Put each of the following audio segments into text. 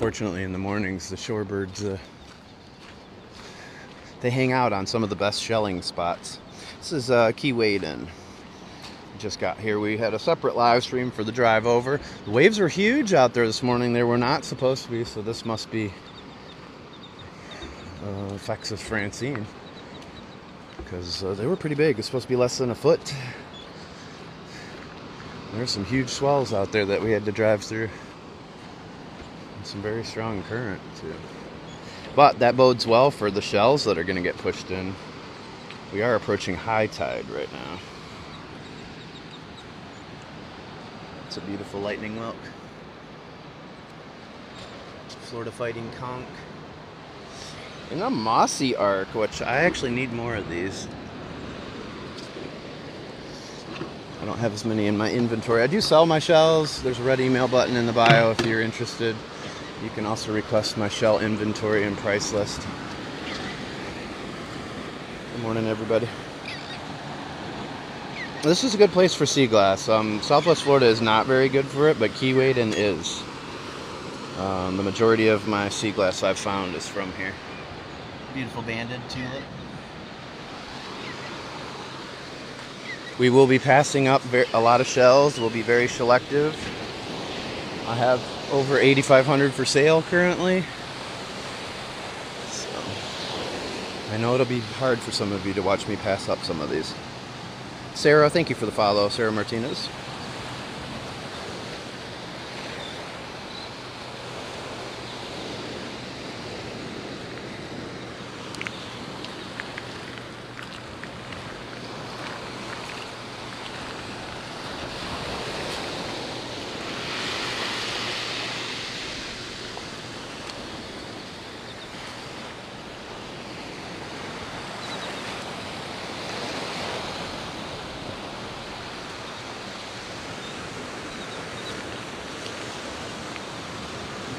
Unfortunately, in the mornings, the shorebirds, they hang out on some of the best shelling spots. This is Keewaydin. Just got here. We had a separate live stream for the drive over. The waves were huge out there this morning. They were not supposed to be, so this must be effects of Francine, because they were pretty big. It's supposed to be less than a foot. There's some huge swells out there that we had to drive through. And some very strong current, too. But that bodes well for the shells that are going to get pushed in. We are approaching high tide right now. It's a beautiful lightning whelk. Florida fighting conch. And a mossy arc, which I actually need more of these. I don't have as many in my inventory. I do sell my shells. There's a red email button in the bio if you're interested. You can also request my shell inventory and price list. Good morning, everybody. This is a good place for sea glass. Southwest Florida is not very good for it, but Keewaydin is. The majority of my sea glass I've found is from here. Beautiful banded tulip. We will be passing up a lot of shells. We'll be very selective. I have over 8,500 for sale currently. So I know it'll be hard for some of you to watch me pass up some of these. Sarah, thank you for the follow, Sarah Martinez.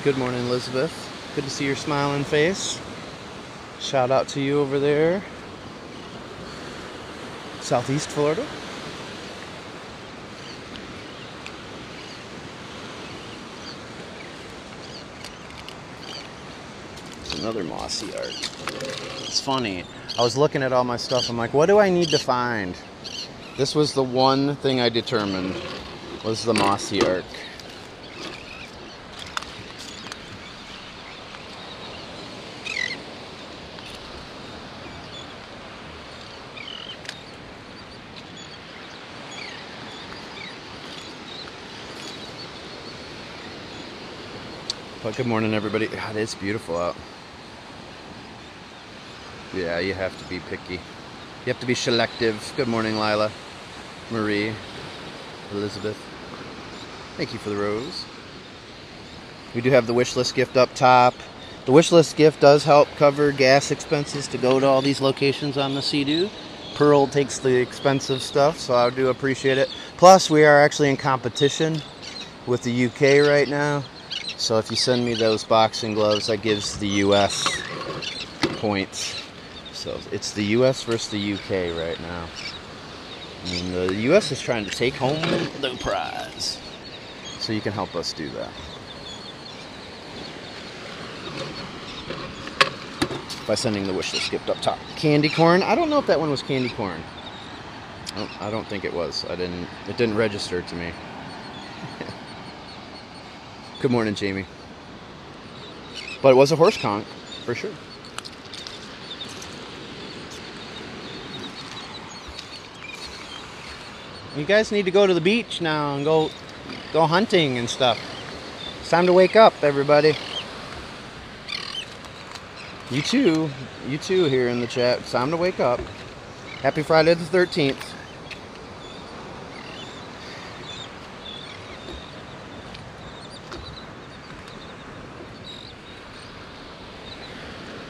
Good morning, Elizabeth. Good to see your smiling face. Shout out to you over there. Southeast Florida. It's another mossy arc. It's funny. I was looking at all my stuff. I'm like, what do I need to find? This was the one thing I determined was the mossy arc. But good morning, everybody. God, it's beautiful out. Yeah, you have to be picky. You have to be selective. Good morning, Lila, Marie, Elizabeth. Thank you for the rose. We do have the wish list gift up top. The wish list gift does help cover gas expenses to go to all these locations on the Sea-Doo. Pearl takes the expensive stuff, so I do appreciate it. Plus, we are actually in competition with the UK right now. So if you send me those boxing gloves, that gives the US points. So it's the US versus the UK right now. And the US is trying to take home the prize. So you can help us do that. By sending the wish list gift up top. Candy corn. I don't know if that one was candy corn. I don't think it was. It didn't register to me. Good morning, Jamie. But it was a horse conch, for sure. You guys need to go to the beach now and go hunting and stuff. It's time to wake up, everybody. You too here in the chat. It's time to wake up. Happy Friday the 13th.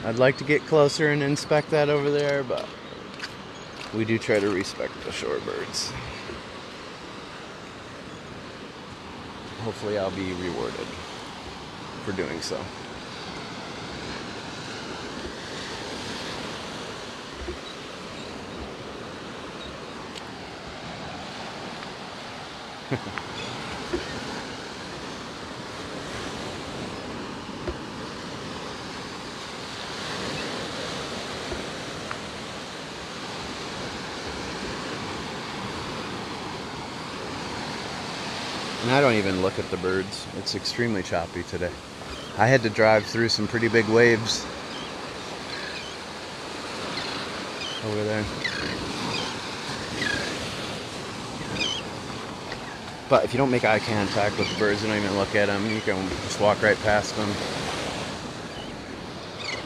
I'd like to get closer and inspect that over there, but we do try to respect the shorebirds. Hopefully I'll be rewarded for doing so. And I don't even look at the birds. It's extremely choppy today. I had to drive through some pretty big waves over there. But if you don't make eye contact with the birds, you don't even look at them, you can just walk right past them.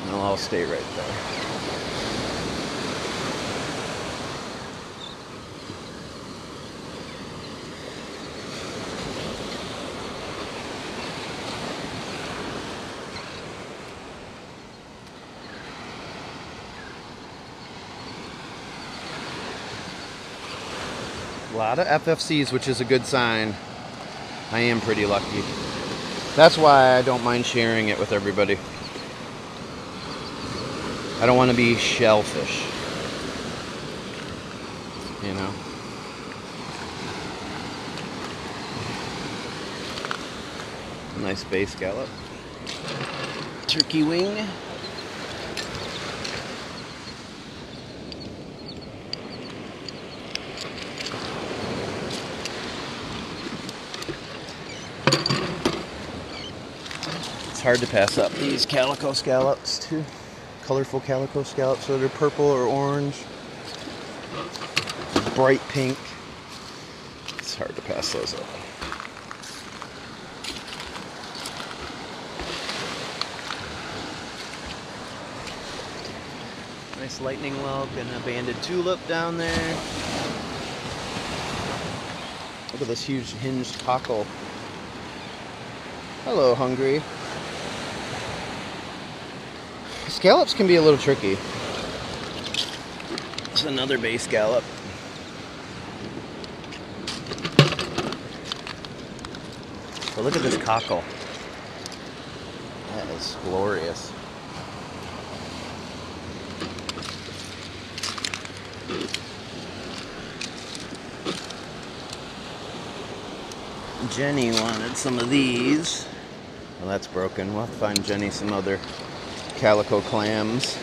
And they'll all stay right there. A lot of FFCs, which is a good sign. I am pretty lucky. That's why I don't mind sharing it with everybody. I don't want to be shellfish, you know. Nice base scallop. Turkey wing. Hard to pass up these calico scallops too. Colorful calico scallops, so they're purple or orange, bright pink. It's hard to pass those up. Nice lightning whelk and a banded tulip down there. Look at this huge hinged cockle. Hello, hungry. Scallops can be a little tricky. It's another bay scallop. But look at this cockle. That is glorious. Jenny wanted some of these. Well, that's broken. We'll have to find Jenny some other calico clams.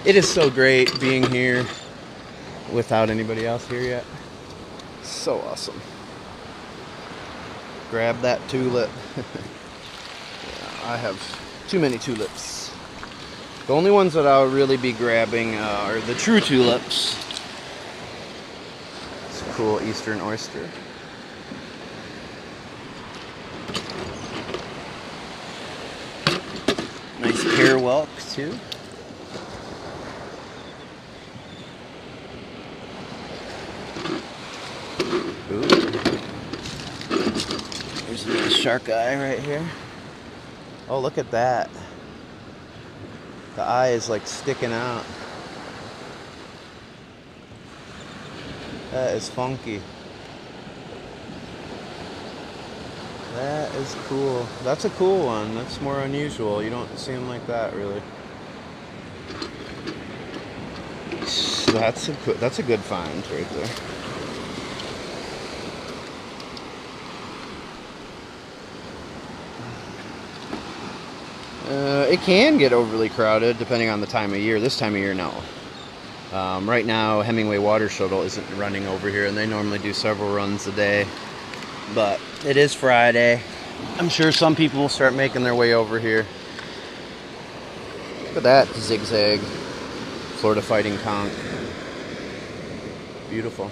It is so great being here without anybody else here yet. So awesome. Grab that tulip. Yeah, I have too many tulips. The only ones that I'll really be grabbing are the true tulips. Cool eastern oyster. Nice pear whelk too. Ooh. There's a nice shark eye right here. Oh, look at that. The eye is like sticking out. That is funky. That is cool. That's a cool one. That's more unusual. You don't see them like that, really. That's a good find right there. It can get overly crowded depending on the time of year. This time of year, no. Right now, Hemingway Water Shuttle isn't running over here, and they normally do several runs a day. But it is Friday. I'm sure some people will start making their way over here. Look at that zigzag Florida Fighting Conch. Beautiful.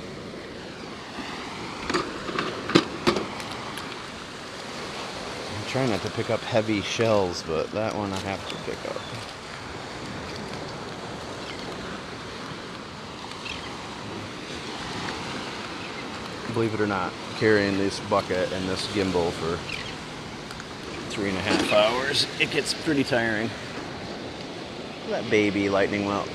I'm trying not to pick up heavy shells, but that one I have to pick up. Believe it or not, carrying this bucket and this gimbal for 3.5 hours, it gets pretty tiring. Look at that baby lightning whelk.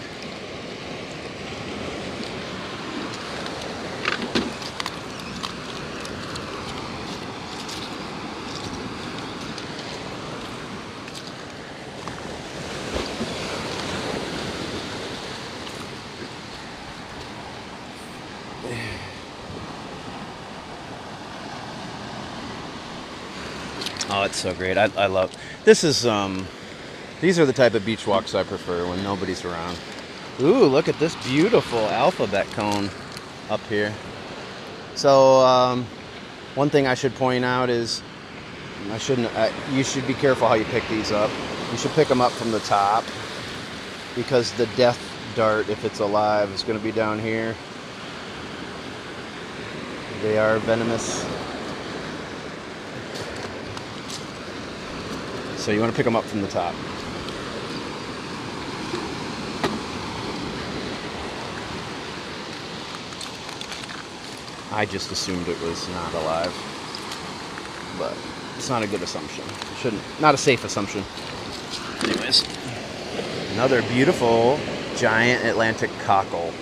Oh, it's so great. I love this. Is These are the type of beach walks I prefer when nobody's around. Ooh, look at this beautiful alphabet cone up here. So, one thing I should point out is, you should be careful how you pick these up. You should pick them up from the top, because the death dart, if it's alive, is going to be down here. They are venomous. So you want to pick them up from the top. I just assumed it was not alive, but it's not a good assumption. Not a safe assumption. Anyways, another beautiful giant Atlantic cockle.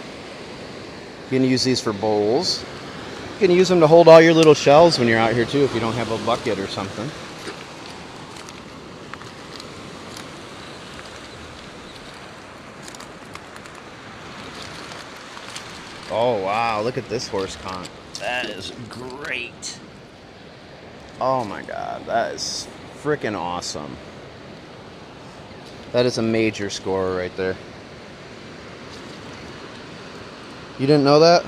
You can use these for bowls. You can use them to hold all your little shells when you're out here too, if you don't have a bucket or something. Oh wow, look at this horse conch. That is great. Oh my god, that is freaking awesome. That is a major score right there. You didn't know that?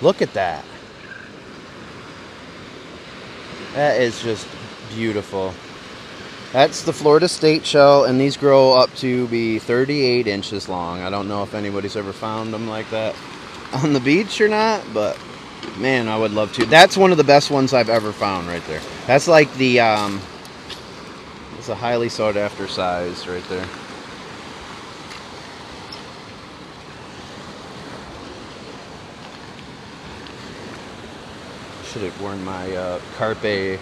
Look at that. That is just beautiful. That's the Florida State shell, and these grow up to be 38 inches long. I don't know if anybody's ever found them like that on the beach or not, but man, I would love to. That's one of the best ones I've ever found right there. That's like the, it's a highly sought after size right there. Should have worn my Carpe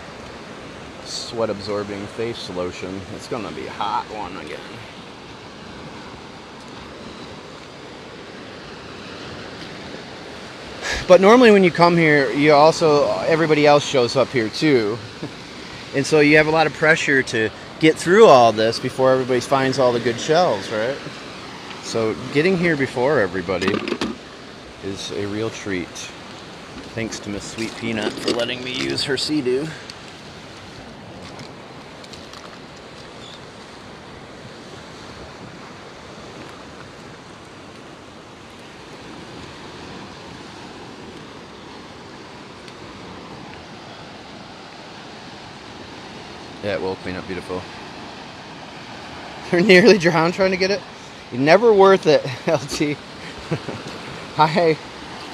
sweat absorbing face lotion. It's gonna be a hot one again. But normally when you come here, you also, everybody else shows up here too. And so you have a lot of pressure to get through all this before everybody finds all the good shells, right? So getting here before everybody is a real treat. Thanks to Miss Sweet Peanut for letting me use her Sea-Doo. Yeah, it will clean up beautiful. You're nearly drowned trying to get it? You're never worth it, LT.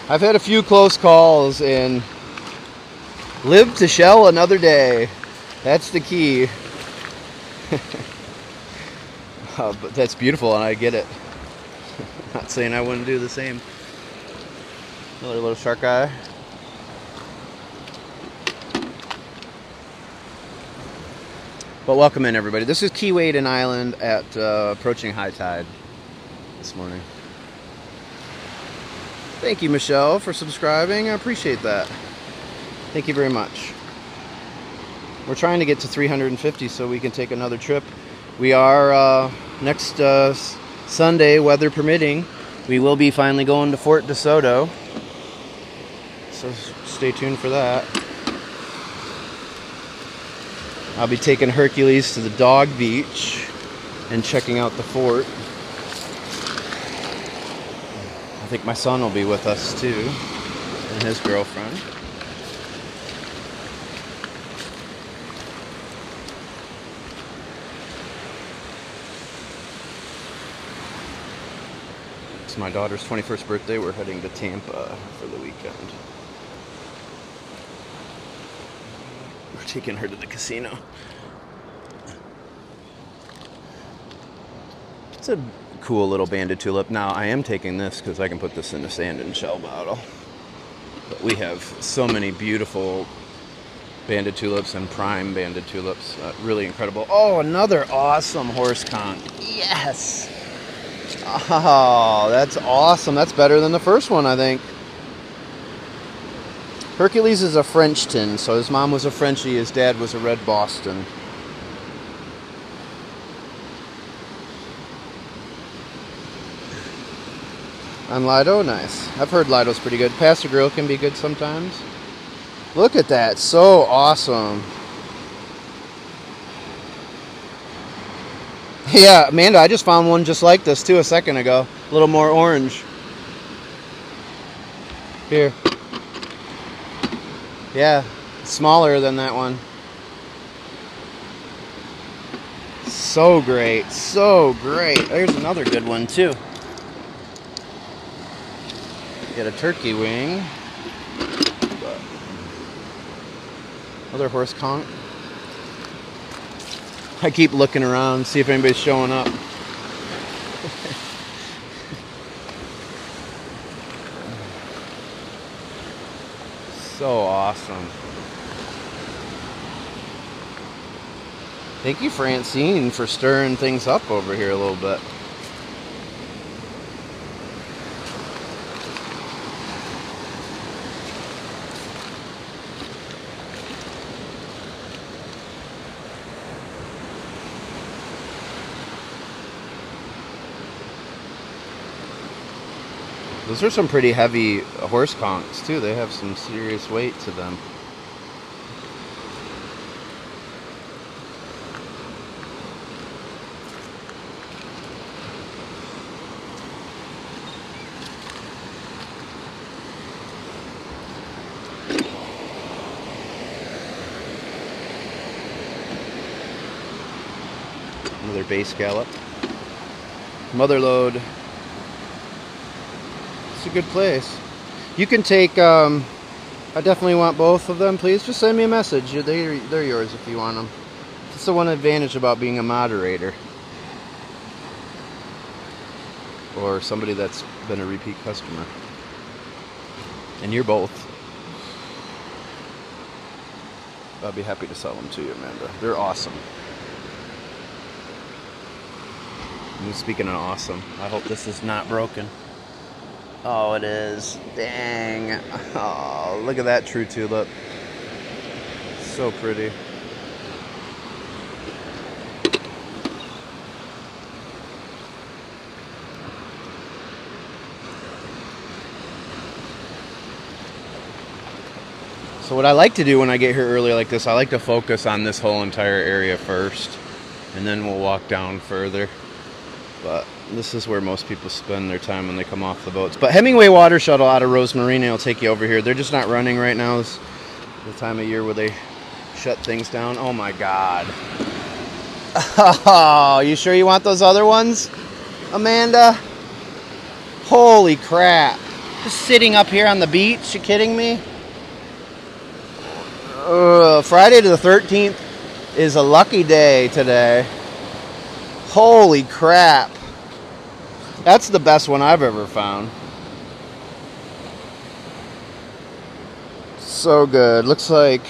I've had a few close calls and live to shell another day. That's the key. But that's beautiful and I get it. Not saying I wouldn't do the same. Another little shark eye. But welcome in, everybody. This is Keewaydin Island at approaching high tide this morning. Thank you, Michelle, for subscribing. I appreciate that. Thank you very much. We're trying to get to 350 so we can take another trip. We are, next Sunday, weather permitting, we will be finally going to Fort DeSoto. So stay tuned for that. I'll be taking Hercules to the dog beach and checking out the fort. I think my son will be with us too, and his girlfriend. It's my daughter's 21st birthday. We're heading to Tampa for the weekend. We're taking her to the casino. It's a cool little banded tulip. Now, I am taking this because I can put this in a sand and shell bottle. But we have so many beautiful banded tulips and prime banded tulips. Really incredible. Oh, another awesome horse conch. Yes! Oh, that's awesome. That's better than the first one, I think. Hercules is a Frenchton, so his mom was a Frenchie, his dad was a Red Boston. And Lido, nice. I've heard Lido's pretty good. Pastor Grill can be good sometimes. Look at that, so awesome. Yeah, Amanda, I just found one just like this too a second ago. A little more orange. Here. Yeah, smaller than that one. So great, so great. There's another good one too. Get a turkey wing. Another horse conch. I keep looking around, see if anybody's showing up. So awesome. Thank you, Francine, for stirring things up over here a little bit. Those are some pretty heavy horse conchs too. They have some serious weight to them. Another base gallop. Mother load. It's a good place. You can take, I definitely want both of them, please. Just send me a message. They're yours if you want them. That's the one advantage about being a moderator. Or somebody that's been a repeat customer. And you're both. I'll be happy to sell them to you, Amanda. They're awesome. And speaking of awesome, I hope this is not broken. Oh, it is. Dang. Oh, look at that true tulip. So pretty. So what I like to do when I get here early like this, I like to focus on this whole entire area first, and then we'll walk down further. But this is where most people spend their time when they come off the boats. But Hemingway Water Shuttle out of Rose Marina will take you over here. They're just not running right now. It's the time of year where they shut things down. Oh my God. Oh, you sure you want those other ones, Amanda? Holy crap. Just sitting up here on the beach. You kidding me? Friday to the 13th is a lucky day today. Holy crap. That's the best one I've ever found. So good. Looks like...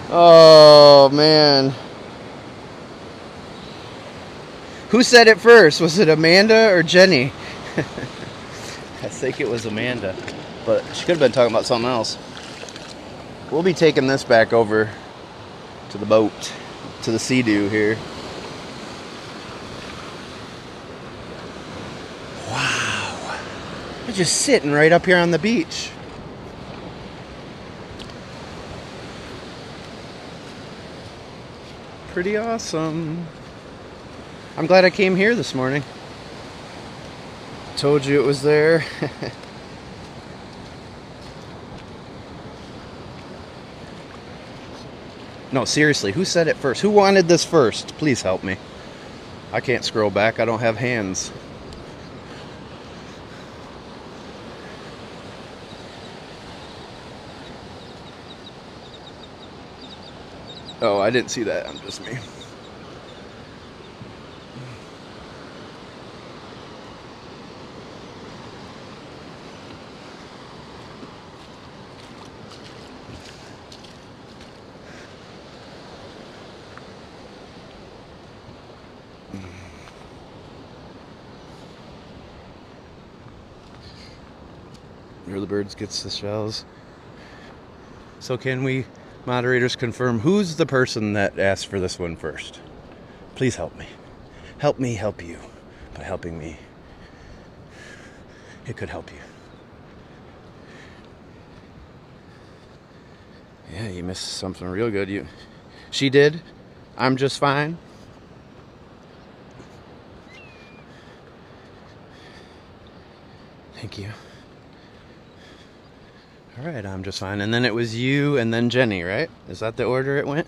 Oh, man. Who said it first? Was it Amanda or Jenny? I think it was Amanda. But she could have been talking about something else. We'll be taking this back over to the boat, to the Sea-Doo here. Wow. We're just sitting right up here on the beach. Pretty awesome. I'm glad I came here this morning. Told you it was there. No, seriously, who said it first? Who wanted this first? Please help me. I can't scroll back. I don't have hands. Oh, I didn't see that. I'm just me. Here the birds gets the shells. So can we moderators confirm who's the person that asked for this one first? Please help me. Help me help you by helping me. It could help you. Yeah, you missed something real good. She did. I'm just fine. Thank you. Alright, I'm just fine. And then it was you and then Jenny, right? Is that the order it went?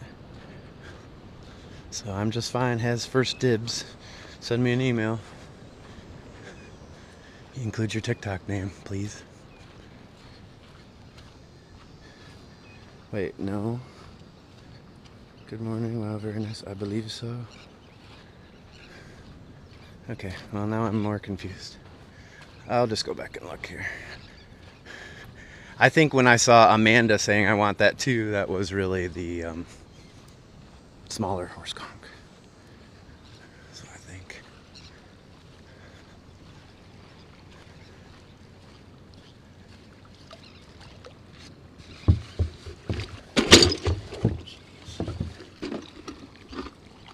So I'm just fine has first dibs. Send me an email. Include your TikTok name, please. Wait, no. Good morning, wow, very nice. I believe so. Okay, well now I'm more confused. I'll just go back and look here. I think when I saw Amanda saying I want that too, that was really the smaller horse conch. So I think.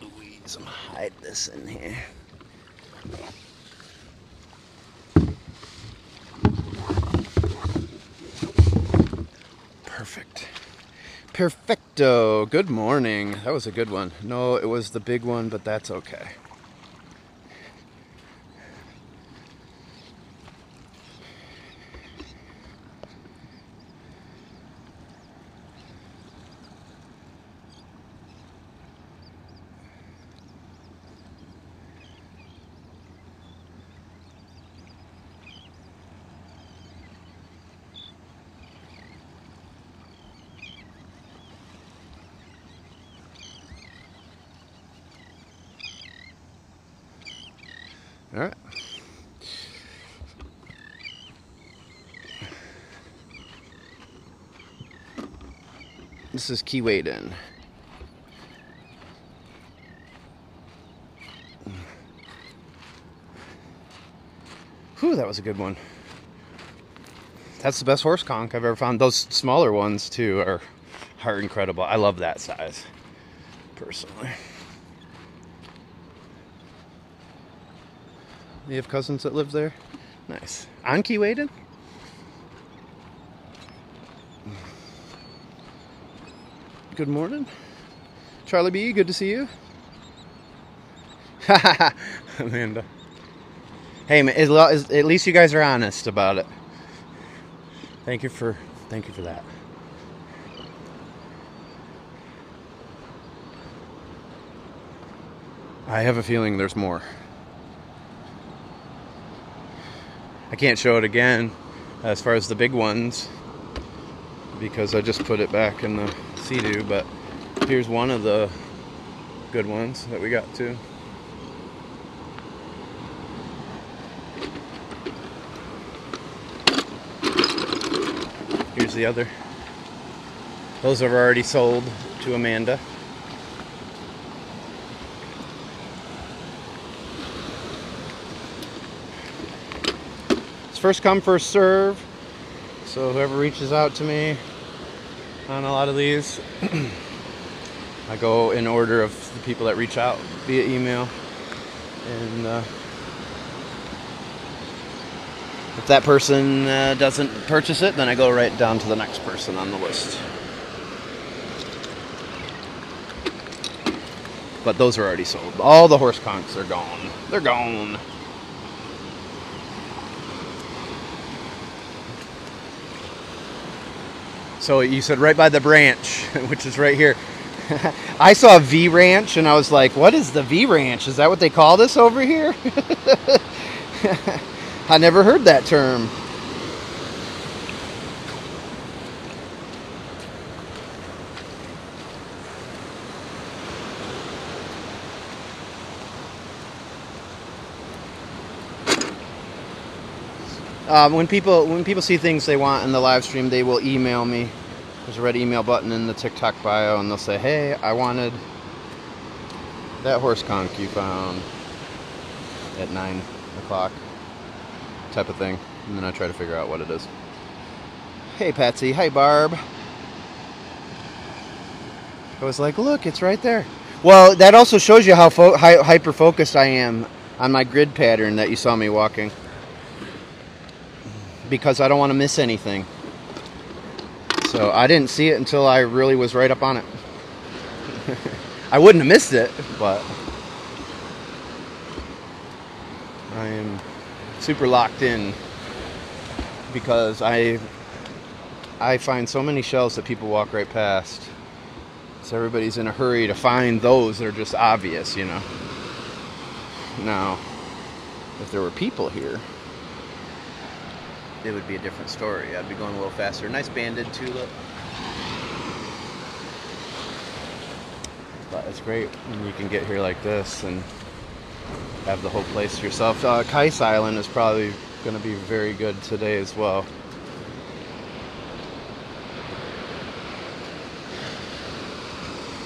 Louise, I'm gonna hide this in here. Perfect. Perfecto. Good morning. That was a good one. No, it was the big one, but that's okay. All right. This is Keewaydin. Whew, that was a good one. That's the best horse conch I've ever found. Those smaller ones too are incredible. I love that size, personally. You have cousins that live there? Nice. On Keewaydin? Good morning. Charlie B, good to see you. Amanda. Hey, man, at least you guys are honest about it. Thank you for that. I have a feeling there's more. I can't show it again as far as the big ones because I just put it back in the sea-doo, but here's one of the good ones that we got too. Here's the other. Those are already sold to Amanda. It's first come, first serve. So whoever reaches out to me on a lot of these, I go in order of the people that reach out via email. And if that person doesn't purchase it, then I go right down to the next person on the list. But those are already sold. All the horse conchs are gone. They're gone. So you said right by the branch, which is right here. I saw V Ranch and I was like, what is the V Ranch? Is that what they call this over here? I never heard that term. When people see things they want in the live stream, they will email me. There's a red email button in the TikTok bio, and they'll say, "Hey, I wanted that horse conch you found at 9 o'clock," type of thing, and then I try to figure out what it is. Hey, Patsy. Hi, Barb. I was like, "Look, it's right there." Well, that also shows you how hyper focused I am on my grid pattern that you saw me walking. Because I don't want to miss anything. So I didn't see it until I really was right up on it. I wouldn't have missed it, but I am super locked in because I find so many shells that people walk right past. So everybody's in a hurry to find those that are just obvious, you know. Now, if there were people here, it would be a different story. I'd be going a little faster. Nice banded tulip. But it's great when you can get here like this and have the whole place to yourself. Keewaydin Island is probably going to be very good today as well.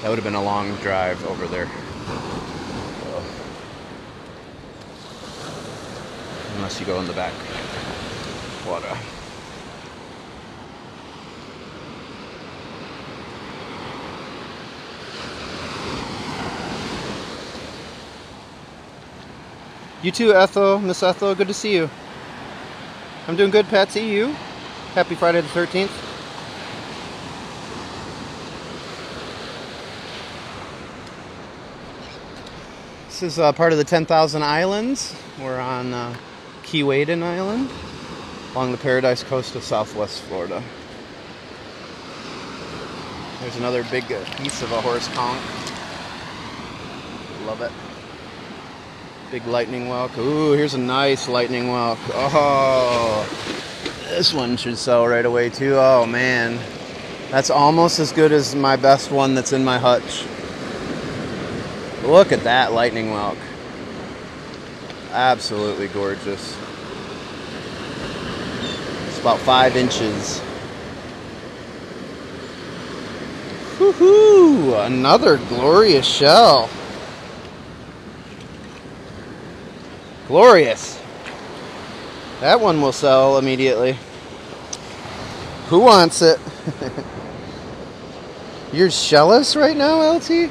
That would have been a long drive over there. So, unless you go in the back water. You too, Ethel, Miss Ethel, good to see you. I'm doing good, Patsy, you? Happy Friday the 13th. This is part of the 10,000 Islands. We're on Keewaydin Island along the Paradise coast of Southwest Florida. There's another big piece of a Horse Conch. Love it. Big lightning whelk. Ooh, here's a nice lightning whelk. Oh, this one should sell right away too. Oh man, that's almost as good as my best one that's in my hutch. Look at that lightning whelk. Absolutely gorgeous. It's about 5 inches. Woohoo! Another glorious shell. Glorious. That one will sell immediately. Who wants it? You're shellless right now, LT?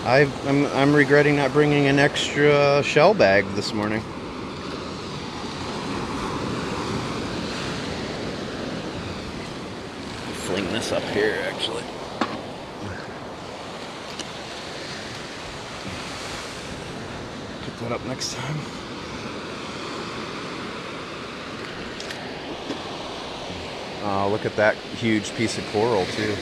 I'm regretting not bringing an extra shell bag this morning. Fling this up here, actually. Pick that up next time. Oh, look at that huge piece of coral, too.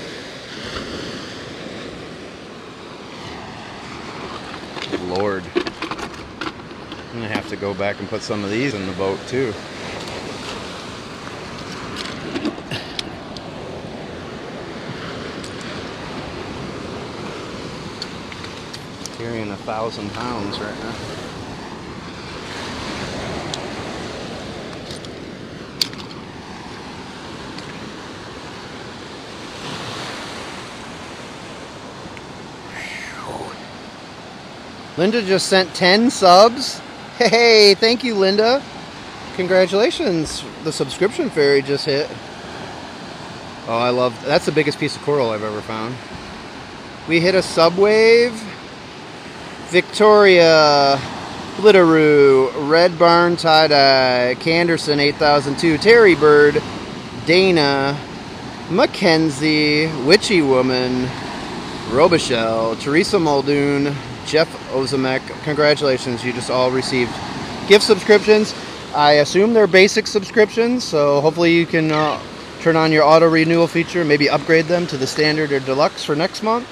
Good Lord. I'm going to have to go back and put some of these in the boat, too. Carrying 1,000 pounds right now. Linda just sent 10 subs. Hey, thank you, Linda. Congratulations. The subscription fairy just hit. Oh, I love, that's the biggest piece of coral I've ever found. We hit a subwave. Victoria, Glitteroo, Red Barn Tie-Dye, Canderson 8002, Terry Bird, Dana, Mackenzie, Witchy Woman, Robichelle, Teresa Muldoon, Jeff Ozamek. Congratulations, you just all received gift subscriptions. I assume they're basic subscriptions, so hopefully you can turn on your auto renewal feature, maybe upgrade them to the standard or deluxe for next month.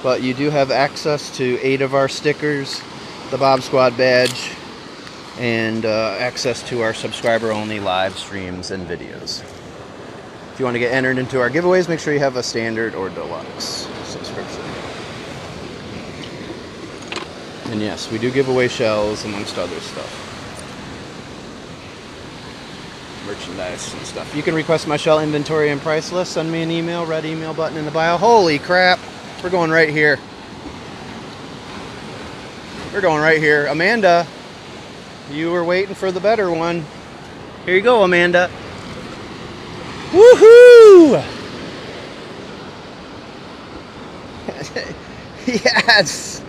But you do have access to 8 of our stickers, the Bob Squad badge, and access to our subscriber-only live streams and videos. If you want to get entered into our giveaways, make sure you have a standard or deluxe subscription. And yes, we do give away shells amongst other stuff. Merchandise and stuff. You can request my shell inventory and price list. Send me an email, red email button in the bio. Holy crap! We're going right here. We're going right here. Amanda, you were waiting for the better one. Here you go, Amanda. Woohoo! Yes!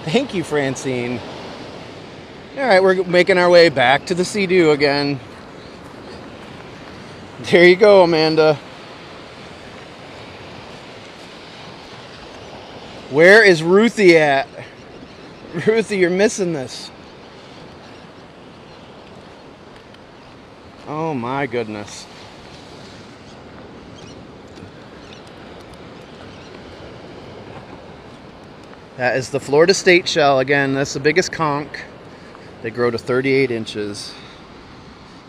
Thank you, Francine. Alright, we're making our way back to the Sea-Doo again. There you go, Amanda. Where is Ruthie at? Ruthie, you're missing this. Oh my goodness. That is the Florida State shell. Again, that's the biggest conch. They grow to 38 inches.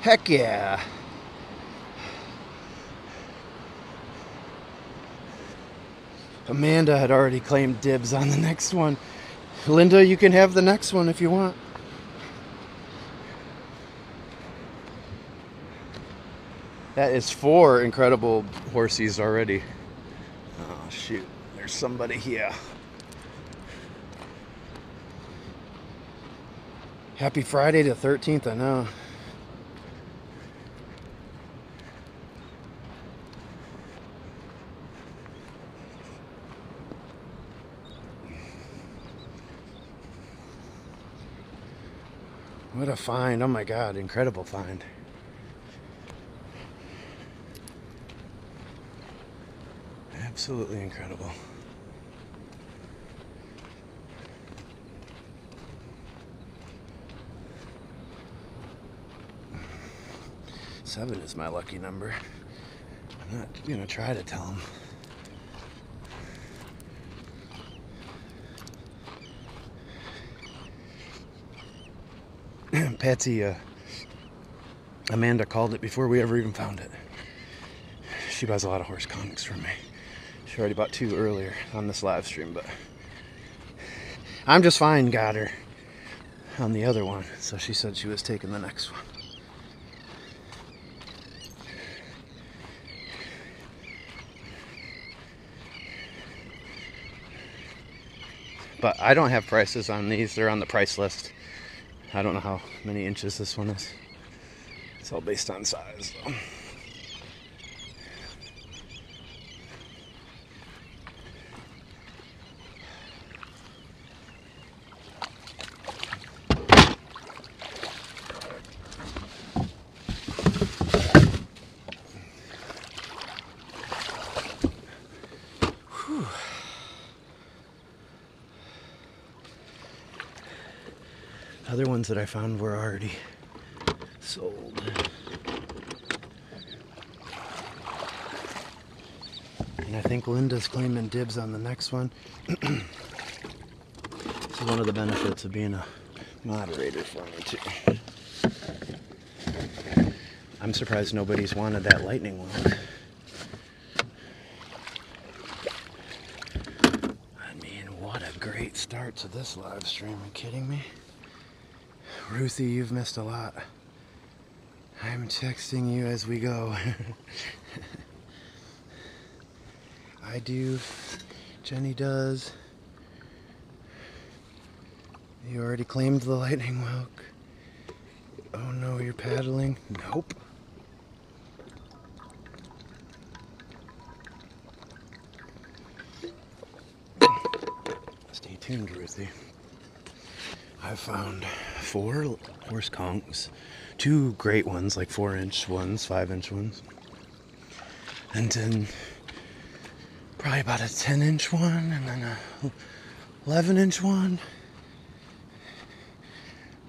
Heck yeah. Amanda had already claimed dibs on the next one. Linda, you can have the next one if you want. That is 4 incredible horsies already. Oh shoot, there's somebody here. Happy Friday the 13th, I know. What a find. Oh my God, incredible find. Absolutely incredible. Seven is my lucky number. I'm not gonna try to tell him. Patsy, Amanda called it before we ever even found it. She buys a lot of horse conchs from me. She already bought 2 earlier on this live stream, but I'm just fine got her on the other one, so she said she was taking the next one. But I don't have prices on these. They're on the price list. I don't know how many inches this one is. It's all based on size, though. Other ones that I found were already sold. And I think Linda's claiming dibs on the next one. This is one of the benefits of being a moderator for me too. I'm surprised nobody's wanted that lightning one. I mean, what a great start to this live stream. Are you kidding me? Ruthie, you've missed a lot. I'm texting you as we go. I do. Jenny does. You already claimed the lightning whelk. Oh no, you're paddling? Nope. Stay tuned, Ruthie. I found 4 horse conchs, 2 great ones, like 4-inch ones, 5-inch ones, and then probably about a 10-inch one, and then a 11-inch one.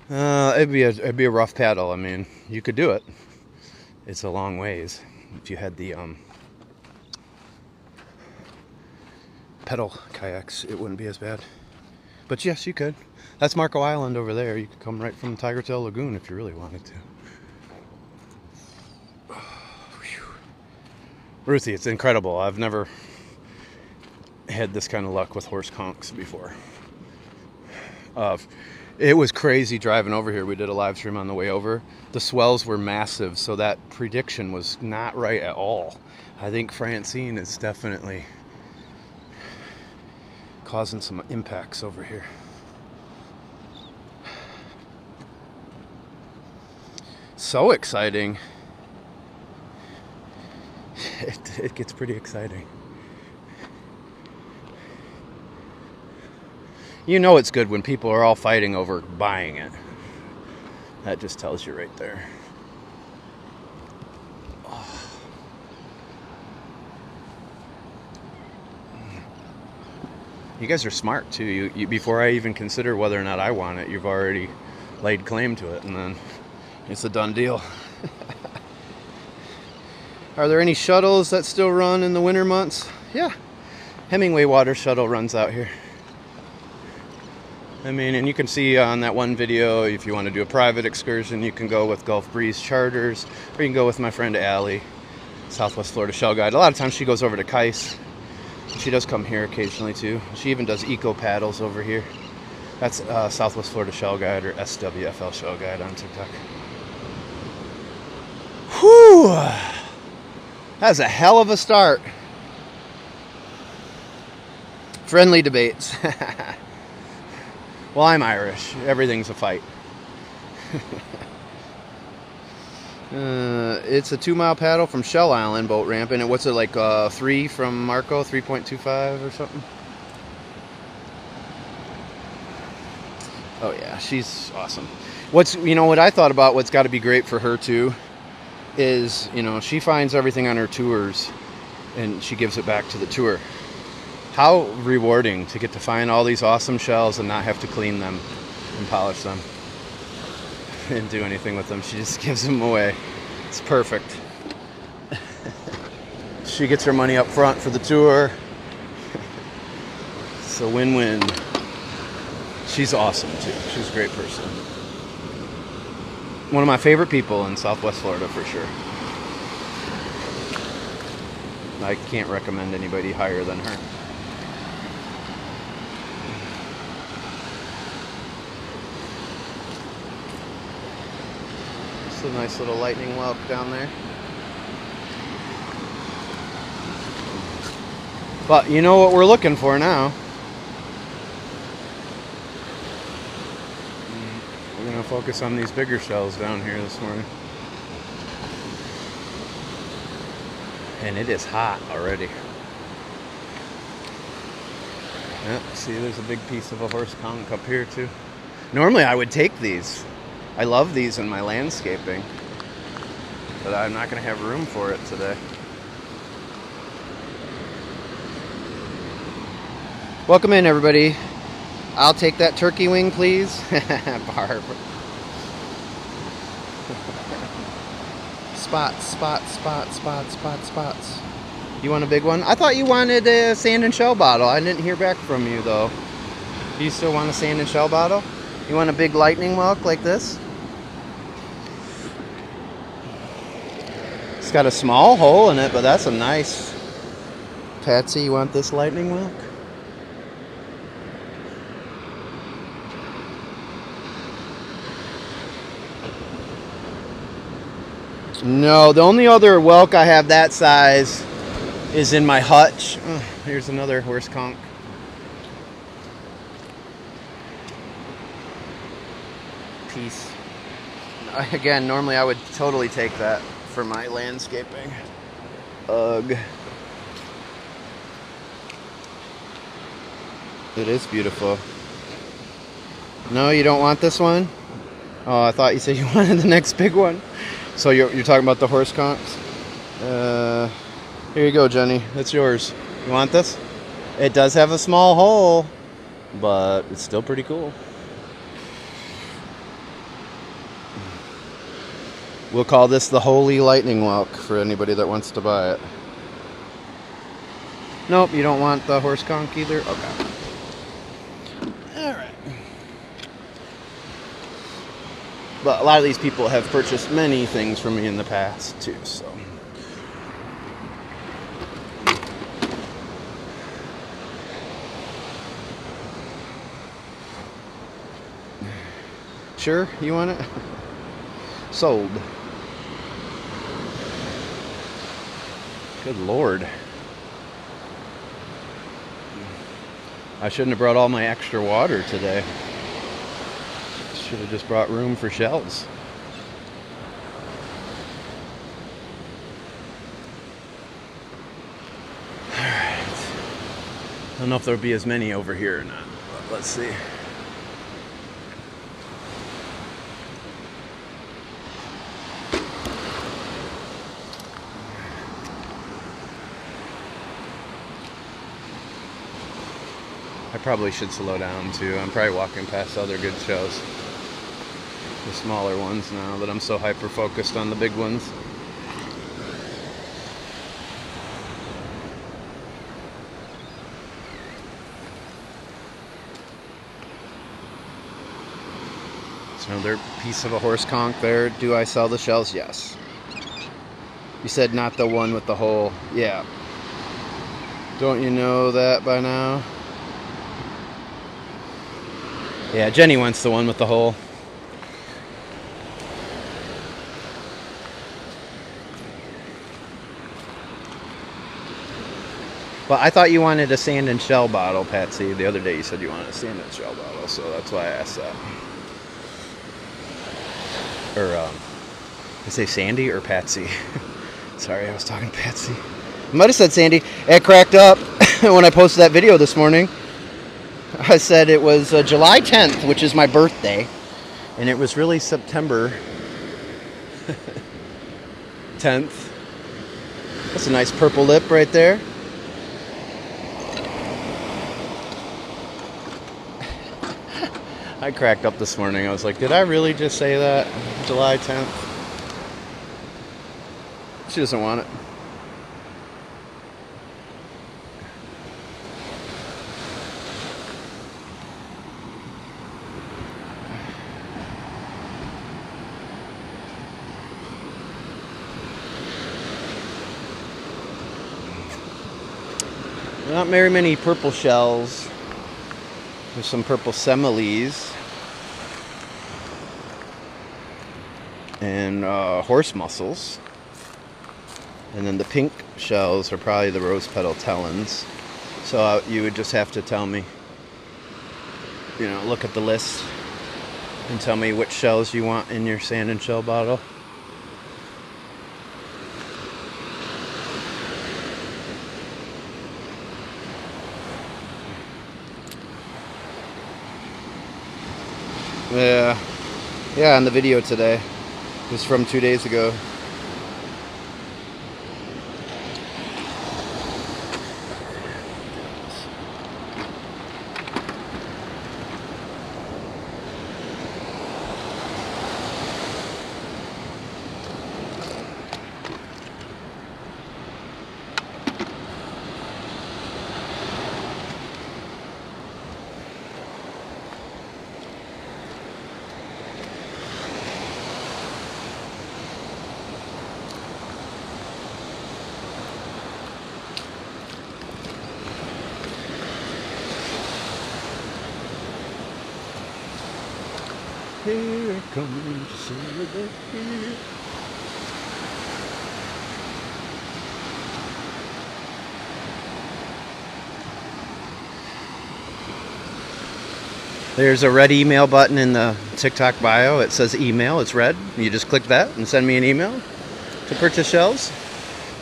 It'd be a rough paddle. I mean, you could do it. It's a long ways. If you had the pedal kayaks, it wouldn't be as bad. But yes, you could. That's Marco Island over there. You could come right from Tiger Tail Lagoon if you really wanted to. Ruthie, it's incredible. I've never had this kind of luck with horse conchs before. It was crazy driving over here. We did a live stream on the way over. The swells were massive, so that prediction was not right at all. I think Francine is definitely causing some impacts over here. So exciting. It gets pretty exciting. You know it's good when people are all fighting over buying it. That just tells you right there. You guys are smart too. You before I even consider whether or not I want it, you've already laid claim to it, and then it's a done deal. Are there any shuttles that still run in the winter months? Yeah, Hemingway water shuttle runs out here. I mean, and you can see on that one video, if you want to do a private excursion, you can go with Gulf Breeze Charters, or you can go with my friend Allie, Southwest Florida Shell Guide. A lot of times she goes over to Kais. She does come here occasionally too. She even does eco paddles over here. That's Southwest Florida Shell Guide, or SWFL Shell Guide on TikTok. Whew! That was a hell of a start. Friendly debates. Well, I'm Irish. Everything's a fight. It's a 2-mile paddle from Shell Island boat ramp, and what's it like? 3 from Marco, 3.25 or something. Oh yeah, she's awesome. What I thought about what's got to be great for her too is, she finds everything on her tours and she gives it back to the tour. How rewarding to get to find all these awesome shells and not have to clean them and polish them and do anything with them. She just gives them away. It's perfect. She gets her money up front for the tour. It's a win-win. She's awesome too. She's a great person. One of my favorite people in Southwest Florida for sure. I can't recommend anybody higher than her. It's a nice little lightning whelk down there. But you know what we're looking for now. We're going to focus on these bigger shells down here this morning. And it is hot already. Yeah, see, there's a big piece of a horse conch up here too. Normally I would take these. I love these in my landscaping, but I'm not going to have room for it today. Welcome in, everybody. I'll take that turkey wing, please. Barb. Spots. You want a big one? I thought you wanted a sand and shell bottle. I didn't hear back from you, though. Do you still want a sand and shell bottle? You want a big lightning whelk like this? It's got a small hole in it, but that's a nice... Patsy, you want this lightning whelk? No, the only other whelk I have that size is in my hutch. Oh, here's another horse conch. Piece. Again, normally I would totally take that for my landscaping. Ugh. It is beautiful. No, you don't want this one? Oh, I thought you said you wanted the next big one. So you're talking about the horse conchs? Here you go, Jenny. It's yours. You want this? It does have a small hole, but it's still pretty cool. We'll call this the Holy Lightning Whelk for anybody that wants to buy it. Nope, you don't want the horse conch either? Okay. Alright. But a lot of these people have purchased many things from me in the past too, so. Sure, you want it? Sold. Good Lord. I shouldn't have brought all my extra water today. Should have just brought room for shells. Alright. I don't know if there'll be as many over here or not, but let's see. I probably should slow down too. I'm probably walking past other good shows. The smaller ones now that I'm so hyper focused on the big ones. There's another piece of a horse conch there. Do I sell the shells? Yes. You said not the one with the hole. Yeah. Don't you know that by now? Yeah, Jenny wants the one with the hole. But I thought you wanted a sand and shell bottle, Patsy. The other day you said you wanted a sand and shell bottle, so that's why I asked that. Or, did I say Sandy or Patsy? Sorry, I was talking to Patsy. I might have said Sandy. It cracked up when I posted that video this morning. I said it was July 10th, which is my birthday, and it was really September 10th. That's a nice purple lip right there. I cracked up this morning. I was like, did I really just say that? July 10th? She doesn't want it. Not very many purple shells. There's some purple similes and horse mussels, and then the pink shells are probably the rose petal talons. So you would just have to tell me, you know, look at the list and tell me which shells you want in your sand and shell bottle. Yeah, on the video today. It was from 2 days ago. Here comes the silver. There's a red email button in the TikTok bio. It says email. It's red. You just click that and send me an email to purchase shells.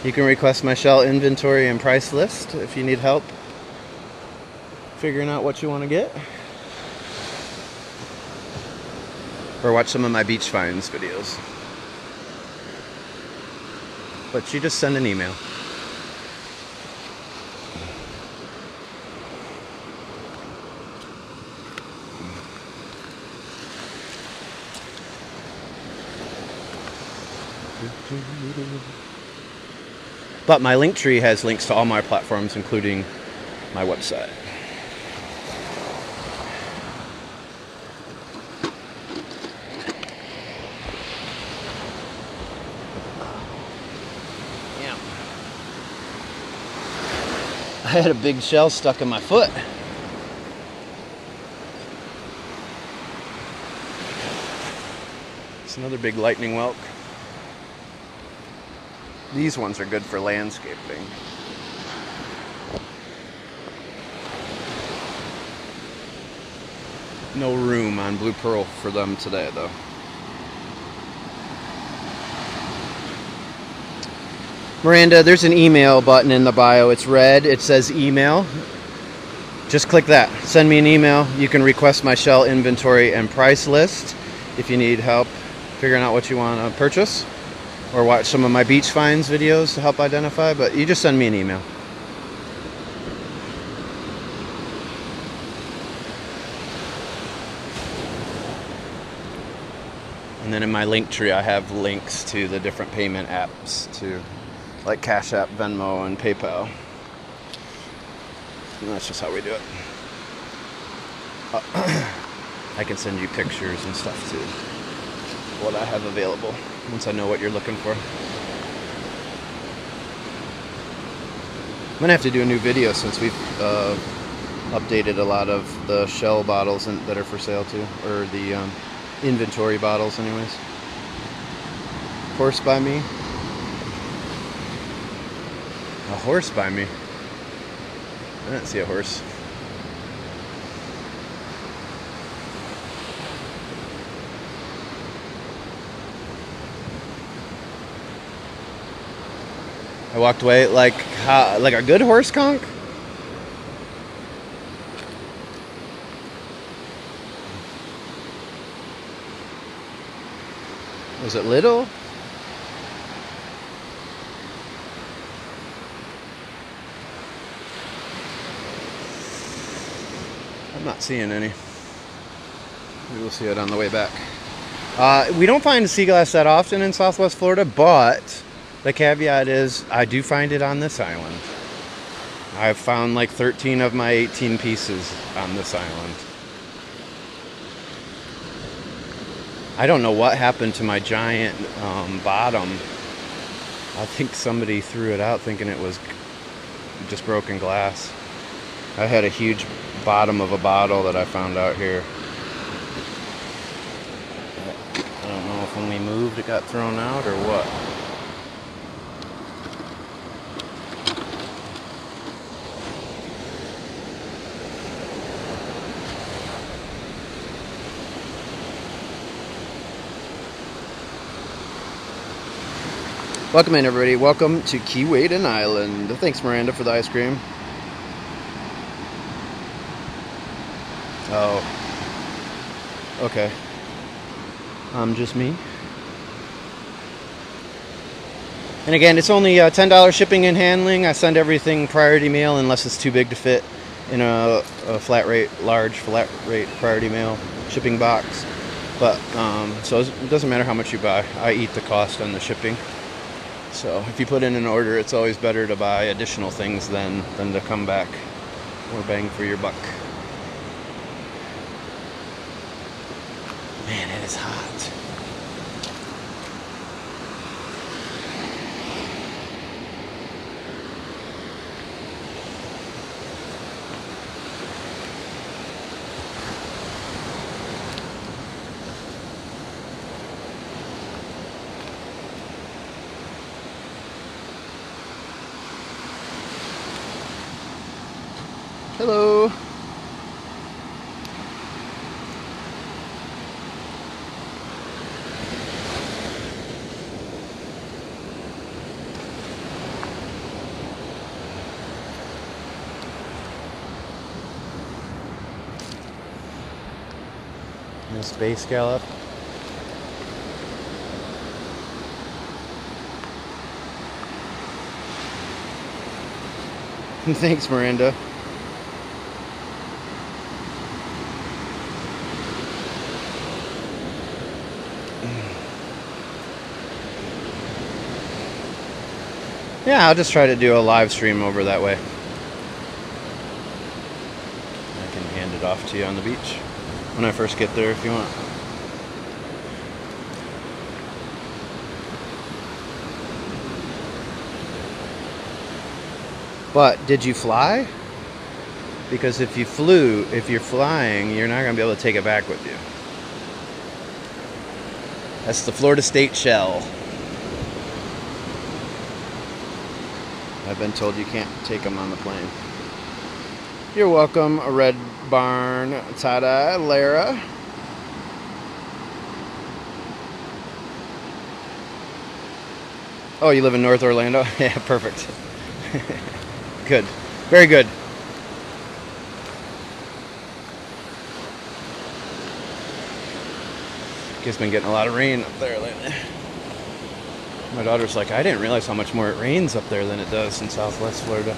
You can request my shell inventory and price list if you need help figuring out what you want to get. Or watch some of my beach finds videos. But you just send an email. But my link tree has links to all my platforms, including my website. I had a big shell stuck in my foot. It's another big lightning whelk. These ones are good for landscaping. No room on Blue Pearl for them today, though. Miranda, there's an email button in the bio. It's red. It says email. Just click that. Send me an email. You can request my shell inventory and price list if you need help figuring out what you want to purchase, or watch some of my beach finds videos to help identify, but you just send me an email. And then in my link tree, I have links to the different payment apps, to like Cash App, Venmo, and PayPal. And that's just how we do it. I can send you pictures and stuff too. What I have available once I know what you're looking for. I'm gonna have to do a new video since we've updated a lot of the shell bottles that are for sale too, or the inventory bottles anyways. Horse by me. A horse by me? I didn't see a horse. I walked away like a good horse conch. Was it little? I'm not seeing any. We will see it on the way back. We don't find sea glass that often in Southwest Florida, but the caveat is I do find it on this island. I've found like 13 of my 18 pieces on this island. I don't know what happened to my giant bottom. I think somebody threw it out thinking it was just broken glass. I had a huge bottom of a bottle that I found out here. I don't know if when we moved it got thrown out or what. Welcome in, everybody. Welcome to Keewaydin Island. Thanks, Miranda, for the ice cream. Oh. Okay. Just me. And again, it's only $10 shipping and handling. I send everything priority mail unless it's too big to fit in a large flat rate priority mail shipping box. But, so it doesn't matter how much you buy. I eat the cost on the shipping. So if you put in an order, it's always better to buy additional things than to come back more bang for your buck. Man, it is hot. Hello. This bay scallop. Thanks, Miranda. Yeah, I'll just try to do a live stream over that way. I can hand it off to you on the beach when I first get there if you want. But did you fly? Because if you're flying, you're not going to be able to take it back with you. That's the Florida State shell. I've been told you can't take them on the plane. You're welcome, a red barn, Tada, Lara. Oh, you live in North Orlando? Yeah, perfect. Good. Very good. It's been getting a lot of rain up there lately. My daughter's like, I didn't realize how much more it rains up there than it does in Southwest Florida.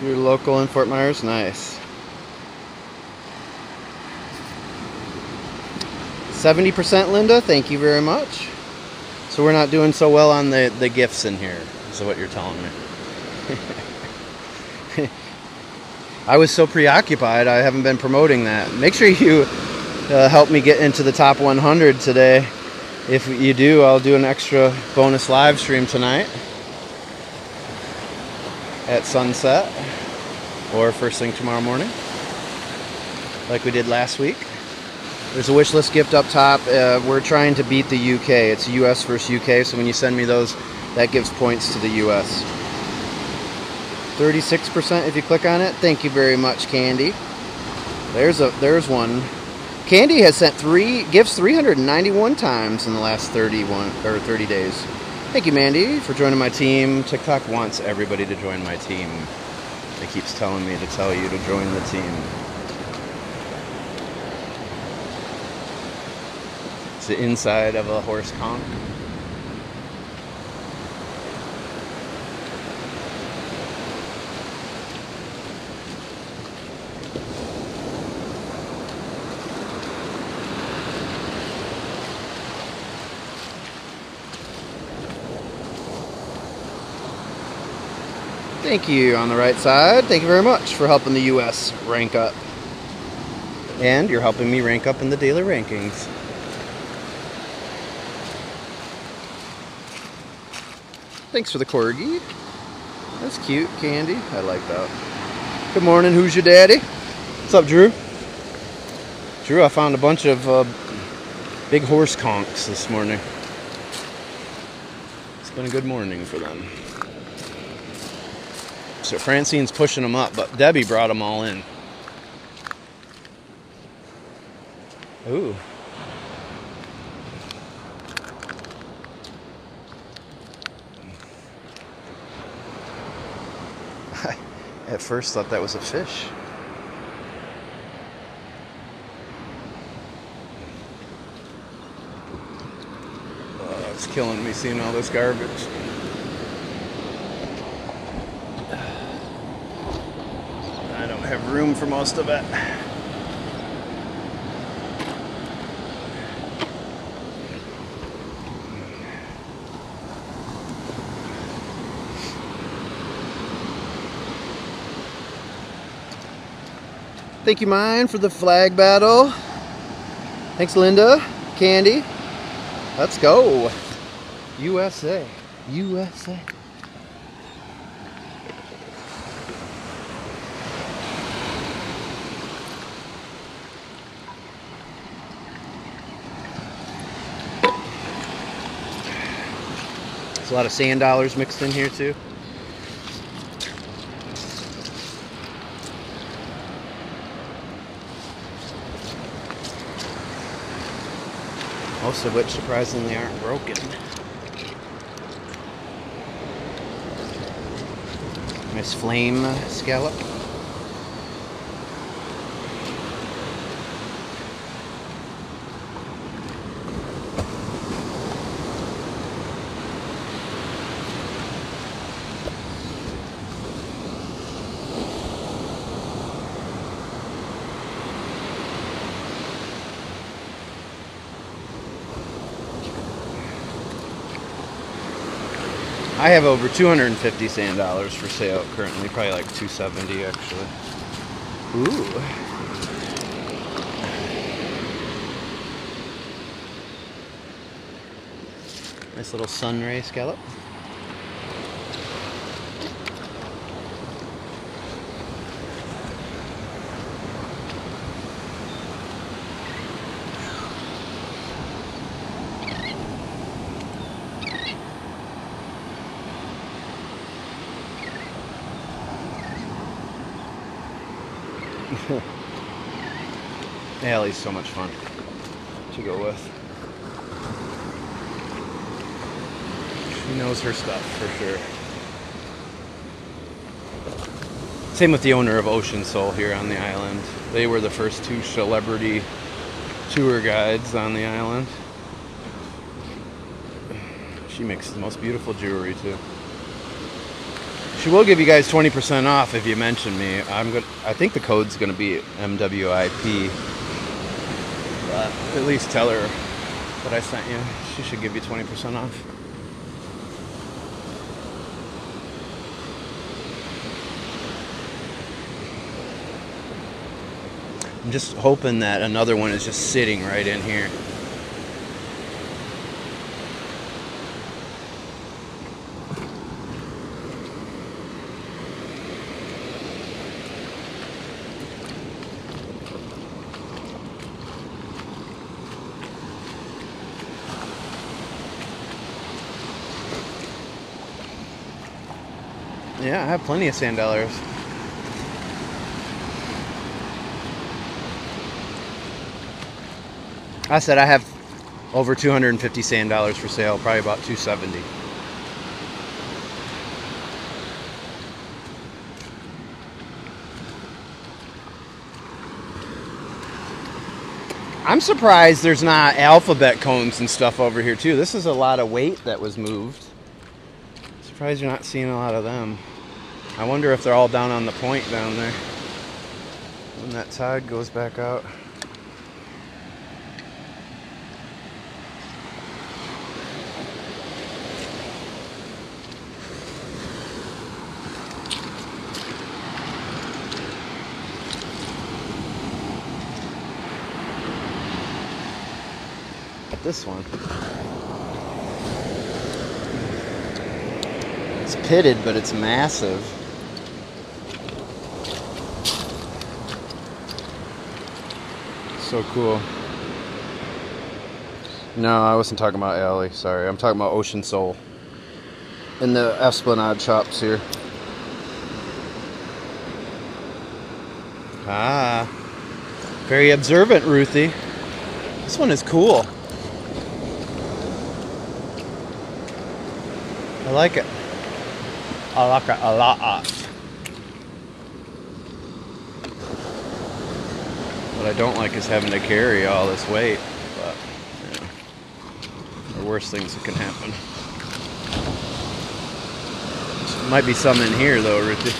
You're local in Fort Myers? Nice. 70% Linda, thank you very much. So we're not doing so well on the gifts in here, is what you're telling me. I was so preoccupied, I haven't been promoting that. Make sure you help me get into the top 100 today. If you do, I'll do an extra bonus live stream tonight at sunset or first thing tomorrow morning, like we did last week. There's a wish list gift up top. We're trying to beat the UK. It's US versus UK, so when you send me those, that gives points to the US. 36% if you click on it. Thank you very much, Candy. There's one. Candy has sent 3 gifts 391 times in the last 30 days. Thank you, Mandy, for joining my team. TikTok wants everybody to join my team. It keeps telling me to tell you to join the team. It's the inside of a horse conch. Thank you on the right side. Thank you very much for helping the US rank up. And you're helping me rank up in the daily rankings. Thanks for the corgi. That's cute, Candy. I like that. Good morning. Who's your daddy? What's up, Drew? Drew, I found a bunch of big horse conchs this morning. It's been a good morning for them. So Francine's pushing them up, but Debbie brought them all in. Ooh. I at first thought that was a fish. Oh, it's killing me seeing all this garbage. I don't have room for most of it. Thank you, Mine, for the flag battle. Thanks, Linda. Candy. Let's go. USA. USA. There's a lot of sand dollars mixed in here, too. Most of which surprisingly aren't broken. Nice flame scallop. I have over 250 sand dollars for sale currently, probably like 270 actually. Ooh. Nice little sunray scallop. Allie's so much fun to go with. She knows her stuff for sure. Same with the owner of Ocean Soul here on the island. They were the first 2 celebrity tour guides on the island. She makes the most beautiful jewelry too. She will give you guys 20% off if you mention me. I think the code's gonna be MWIP. But at least tell her that I sent you. She should give you 20% off. I'm just hoping that another one is just sitting right in here. Yeah, I have plenty of sand dollars. I said I have over 250 sand dollars for sale, probably about 270. I'm surprised there's not alphabet cones and stuff over here too. This is a lot of weight that was moved. Surprised you're not seeing a lot of them. I wonder if they're all down on the point down there when that tide goes back out. This one. It's pitted, but it's massive. So cool. No, I wasn't talking about Alley, sorry. I'm talking about Ocean Soul. In the Esplanade shops here. Ah. Very observant, Ruthie. This one is cool. I like it. I like it a lot. What I don't like is having to carry all this weight. But, you know, there are worse things that can happen. Might be some in here though, Ruthie.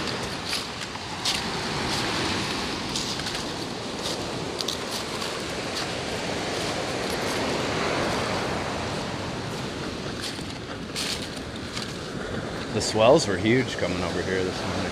The swells were huge coming over here this morning.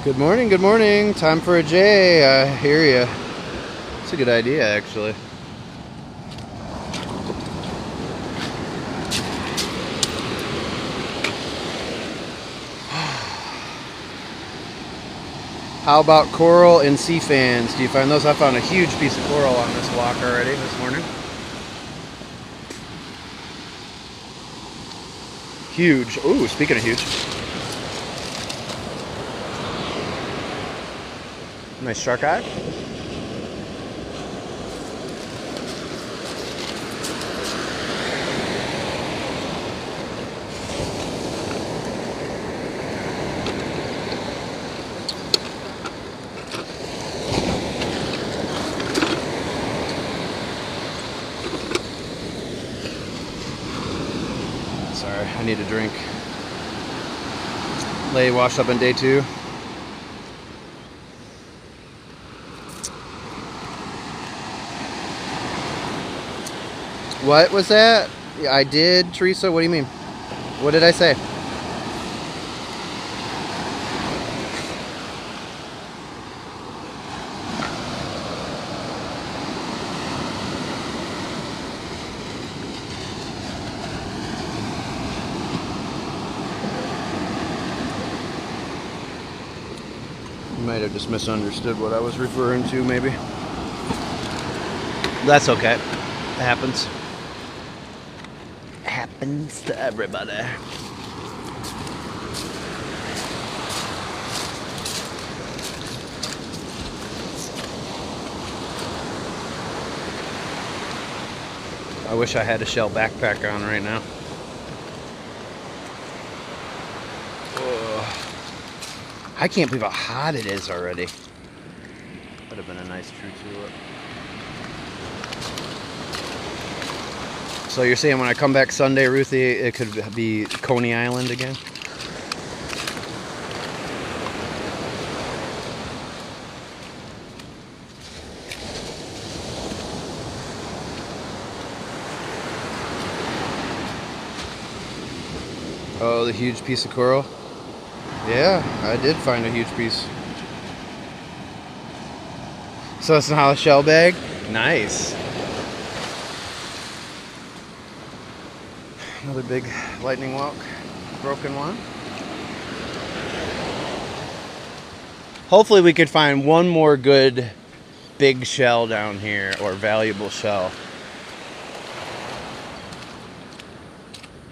Good morning, good morning. Time for a J. I hear ya. It's a good idea, actually. How about coral and sea fans? Do you find those? I found a huge piece of coral on this walk already this morning. Huge. Ooh, speaking of huge. Nice shark eye. Sorry, I need a drink. Lay washed up on day 2. What was that? Yeah, I did, Teresa. What do you mean? What did I say? You might have just misunderstood what I was referring to, maybe. That's okay. It happens. Happens to everybody. I wish I had a shell backpack on right now. I can't believe how hot it is already. Would have been a nice true tulip. So you're saying when I come back Sunday, Ruthie, it could be Coney Island again? Oh, the huge piece of coral? Yeah, I did find a huge piece. So it's not a shell bag? Nice. Another big lightning whelk, broken one. Hopefully we could find one more good big shell down here, or valuable shell.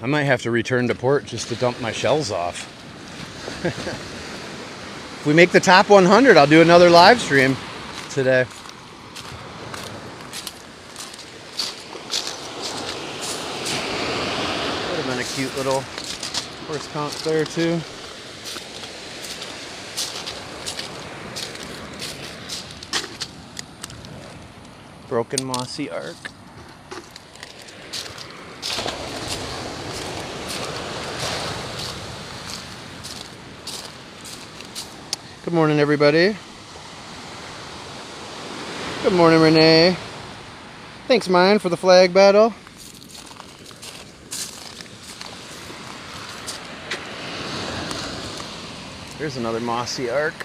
I might have to return to port just to dump my shells off. If we make the top 100, I'll do another live stream today. Would have been a cute little horse conch there too. Broken mossy arc. Good morning, everybody. Good morning, Renee. Thanks, Mine, for the flag battle. There's another mossy arc.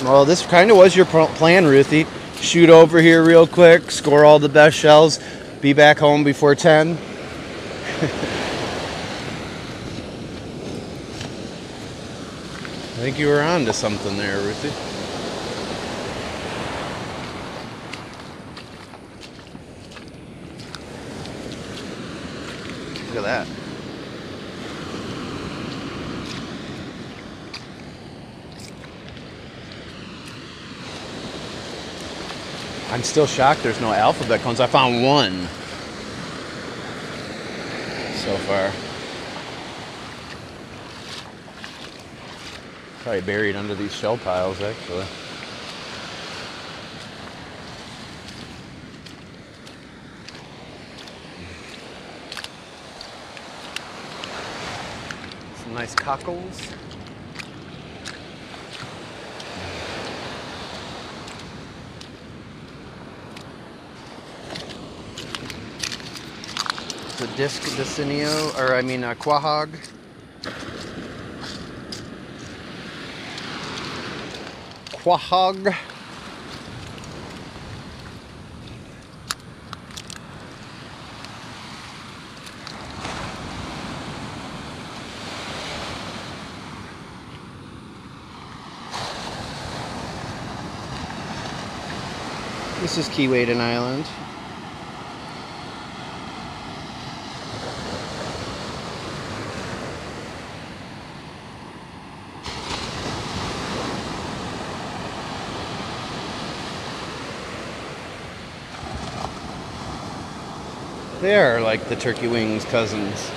Well, this kind of was your plan, Ruthie. Shoot over here real quick, score all the best shells, be back home before 10. I think you were on to something there, Ruthie. Look at that. I'm still shocked there's no alphabet cones. I found one so far. Probably buried under these shell piles, actually. Some nice cockles. The disc decinio, or I mean quahog. Quahog. This is Keewaydin Island. They are like the turkey wings cousins.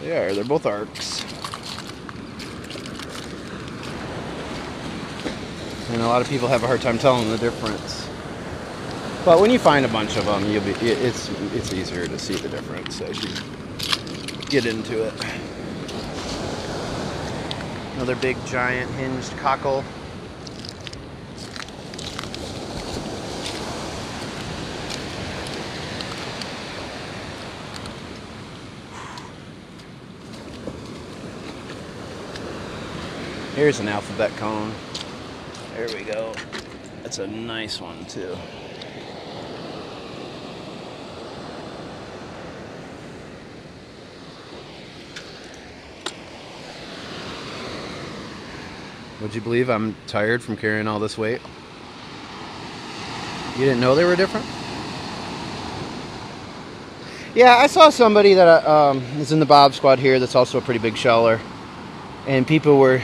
They are. They're both arcs. And a lot of people have a hard time telling the difference. But when you find a bunch of them, it's easier to see the difference as you get into it. Another big giant hinged cockle. Here's an alphabet cone. There we go. That's a nice one too. Would you believe I'm tired from carrying all this weight? You didn't know they were different? Yeah, I saw somebody that is in the Bob Squad here that's also a pretty big sheller. And people were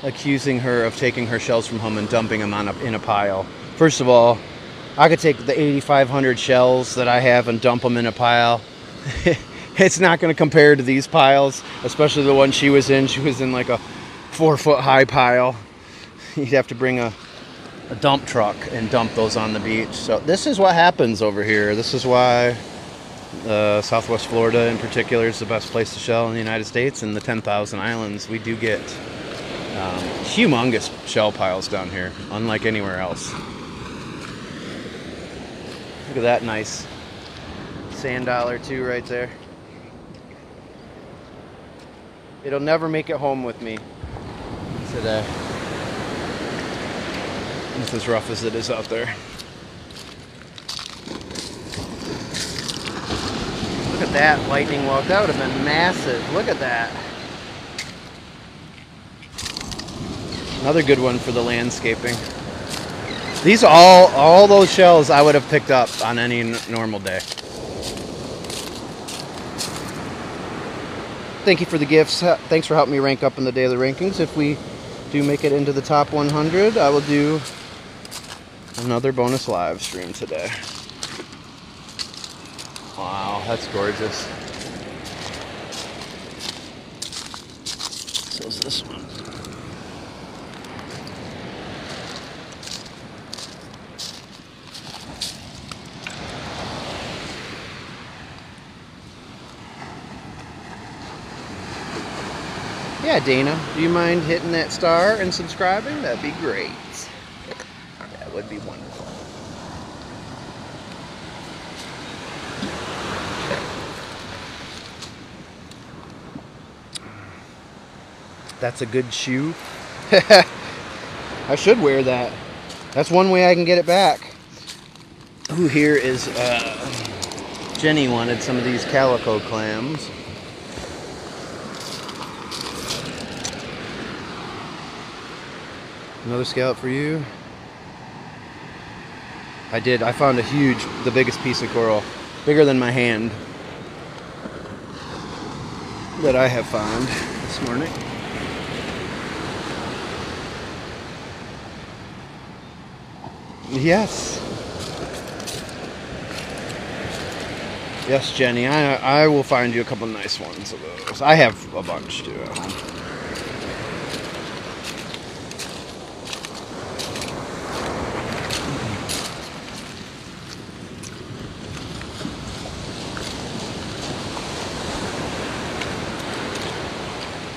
accusing her of taking her shells from home and dumping them in a pile. First of all, I could take the 8,500 shells that I have and dump them in a pile. It's not going to compare to these piles, especially the one she was in. She was in like a 4-foot high pile. You'd have to bring a dump truck and dump those on the beach. So this is what happens over here. This is why Southwest Florida in particular is the best place to shell in the United States. And the 10,000 islands, we do get humongous shell piles down here, unlike anywhere else. Look at that nice sand dollar too right there. It'll never make it home with me today. It's as rough as it is out there. Look at that lightning walk. That would have been massive. Look at that. Another good one for the landscaping. These all those shells I would have picked up on any normal day. Thank you for the gifts. Thanks for helping me rank up in the daily rankings. If we do make it into the top 100, I will do another bonus live stream today. Wow, that's gorgeous. So is this one. Yeah, Dana, do you mind hitting that star and subscribing? That'd be great. That would be wonderful. That's a good shoe. I should wear that. That's one way I can get it back. Ooh, here is Jenny wanted some of these calico clams. Another scallop for you. I found the biggest piece of coral, bigger than my hand, that I have found this morning. Yes. Yes, Jenny, I will find you a couple nice ones of those. I have a bunch too at home.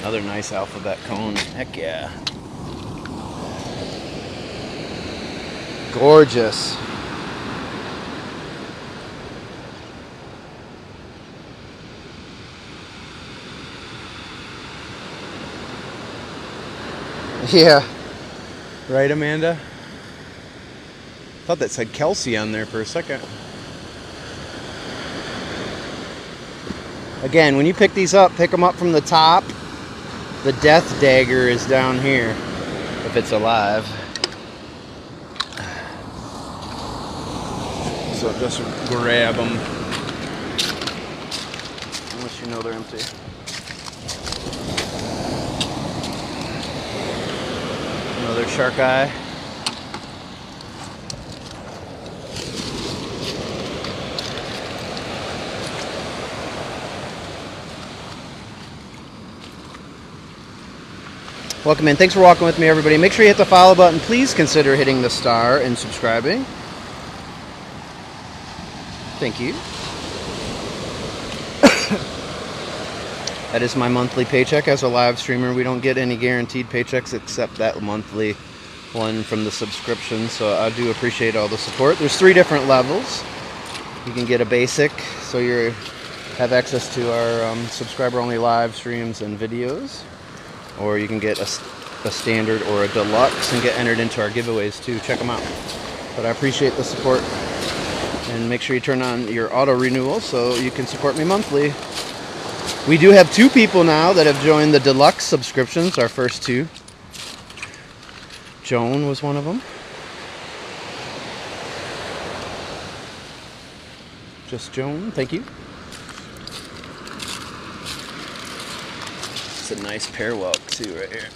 Another nice alphabet cone. Heck yeah. Gorgeous. Yeah. Right, Amanda? Thought that said Kelsey on there for a second. Again, when you pick these up, pick them up from the top. The death dagger is down here, if it's alive. So just grab them. Unless you know they're empty. Another shark eye. Welcome in. Thanks for walking with me, everybody. Make sure you hit the follow button. Please consider hitting the star and subscribing. Thank you. That is my monthly paycheck as a live streamer. We don't get any guaranteed paychecks except that monthly one from the subscription. So I do appreciate all the support. There's 3 different levels. You can get a basic, so you have access to our subscriber-only live streams and videos. Or you can get a standard or a deluxe and get entered into our giveaways too. Check them out. But I appreciate the support. And make sure you turn on your auto renewal so you can support me monthly. We do have 2 people now that have joined the deluxe subscriptions, our first 2. Joan was one of them. Just Joan, thank you. It's a nice pair whelk too right here.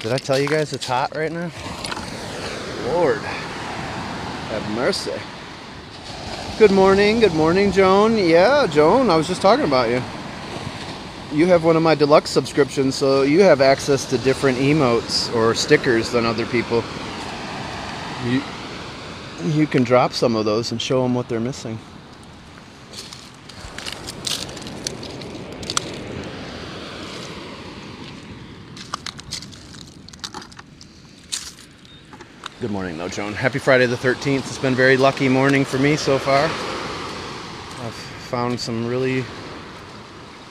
Did I tell you guys it's hot right now? Lord, have mercy. Good morning, Joan. Yeah, Joan, I was just talking about you. You have one of my deluxe subscriptions, so you have access to different emotes or stickers than other people. You can drop some of those and show them what they're missing. Good morning though, Joan. Happy Friday the 13th. It's been a very lucky morning for me so far. I've found some really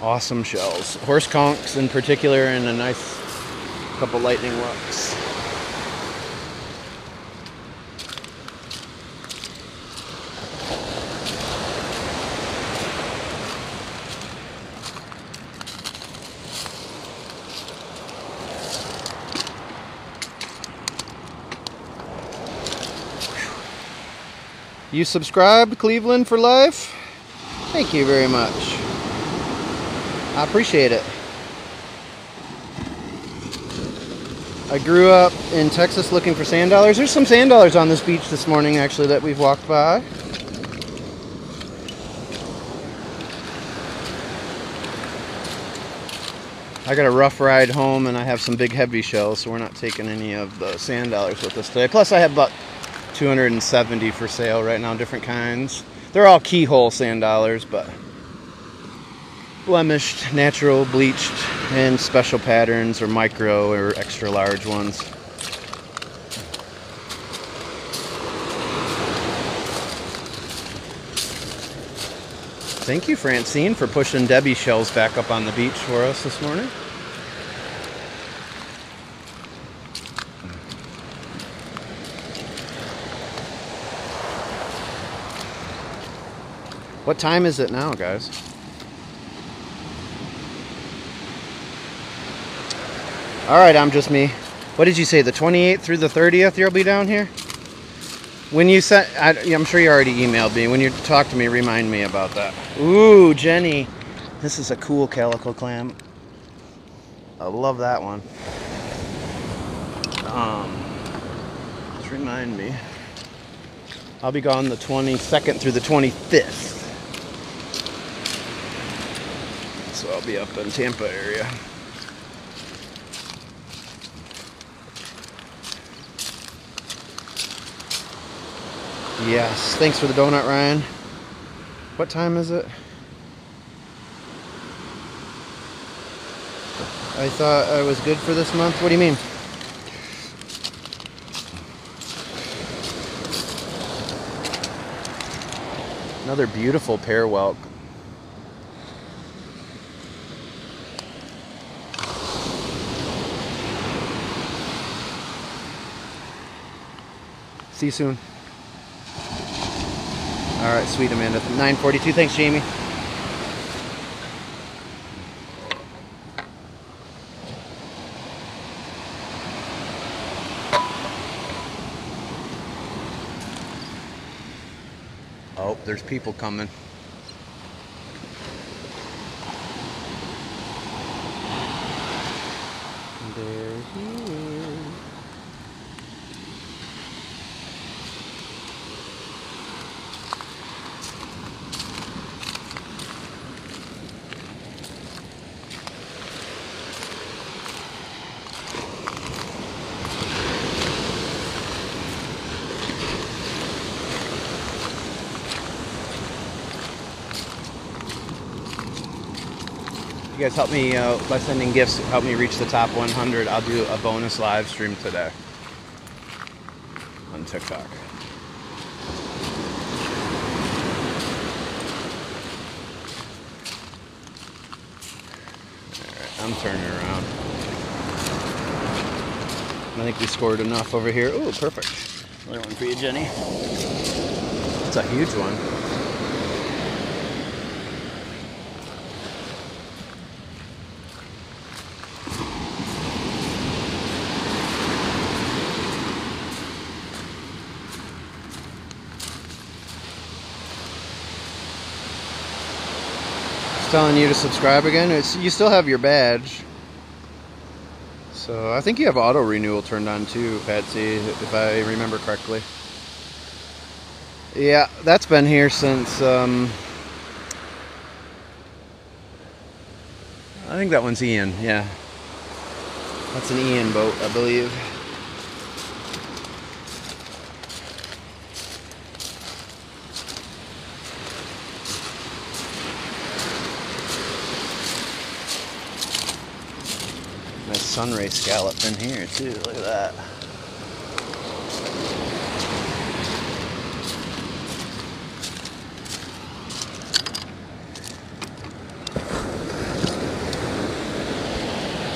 awesome shells. Horse Conchs in particular, and a nice couple lightning welks. You subscribed, Cleveland for life? Thank you very much. I appreciate it. I grew up in Texas looking for sand dollars. There's some sand dollars on this beach this morning, actually, that we've walked by. I got a rough ride home, and I have some big heavy shells, so we're not taking any of the sand dollars with us today. Plus, I have about 270 for sale right now, different kinds. They're all keyhole sand dollars, but blemished, natural, bleached, and special patterns, or micro or extra large ones. Thank you, Francine, for pushing Debbie shells back up on the beach for us this morning. What time is it now, guys? Alright, I'm just me. What did you say, the 28th through the 30th you'll be down here? When you sent, I'm sure you already emailed me. When you talk to me, remind me about that. Ooh, Jenny. This is a cool calico clam. I love that one. Just remind me. I'll be gone the 22nd through the 25th. So I'll be up in Tampa area. Yes, thanks for the donut, Ryan. What time is it? I thought I was good for this month. What do you mean? Another beautiful pear whelk. See you soon. All right, sweet Amanda. 9:42. Thanks, Jamie. Oh, there's people coming. There he is. You guys help me by sending gifts, help me reach the top 100. I'll do a bonus live stream today on TikTok. Alright, I'm turning around. I think we scored enough over here. Ooh, perfect. Another one for you, Jenny. It's a huge one. Telling you to subscribe again. You still have your badge, So I think you have auto renewal turned on too, Patsy, if I remember correctly. Yeah, that's been here since, I think that one's Ian, yeah. That's an Ian boat, I believe. Nice sunray scallop in here too, look at that.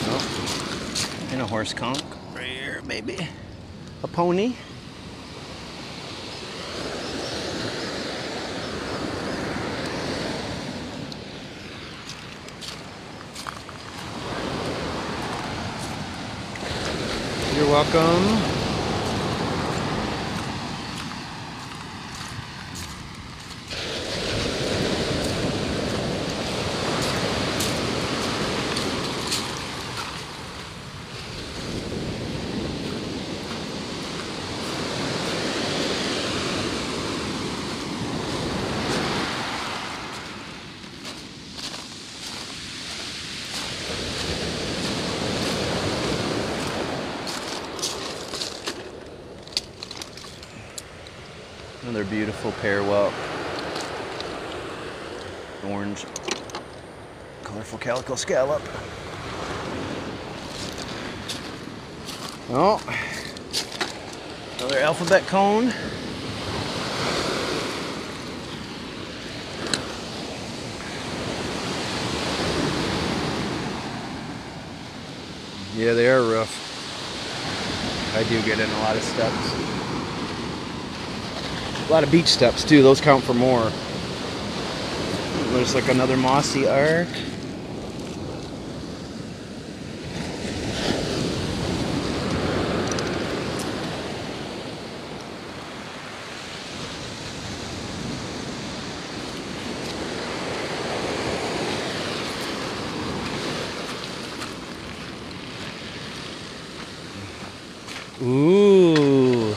Oh, and a horse conch right here, maybe. A pony. You're welcome. Another beautiful pear whelk. Orange, colorful calico scallop. Oh, another alphabet cone. Yeah, they are rough. I do get in a lot of steps. A lot of beach steps too, those count for more. There's like another mossy arc. Ooh.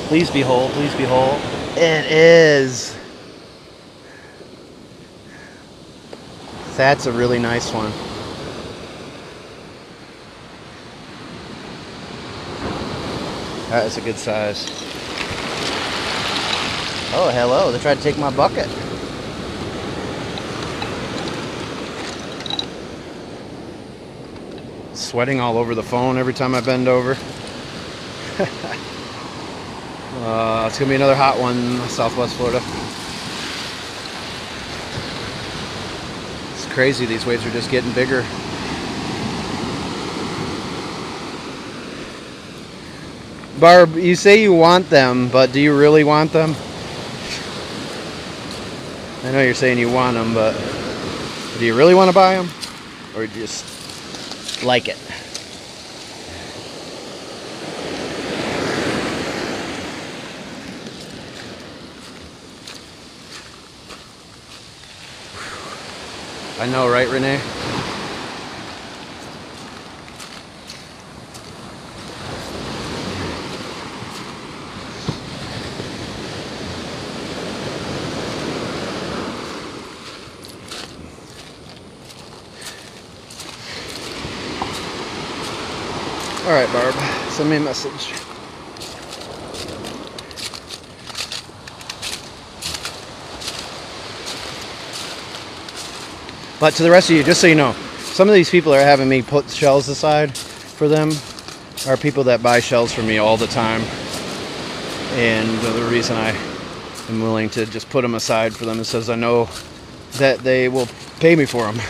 Please be whole, please be whole. It is. That's a really nice one. That is a good size. Oh, hello. They tried to take my bucket. Sweating all over the phone every time I bend over. It's gonna be another hot one, Southwest Florida. It's crazy, these waves are just getting bigger. Barb, you say you want them, but do you really want them? I know you're saying you want them, but do you really want to buy them? Or just like it? I know, right, Renee? All right, Barb, send me a message. But to the rest of you, just so you know, some of these people are having me put shells aside for them are people that buy shells from me all the time. And the reason I am willing to just put them aside for them is because I know that they will pay me for them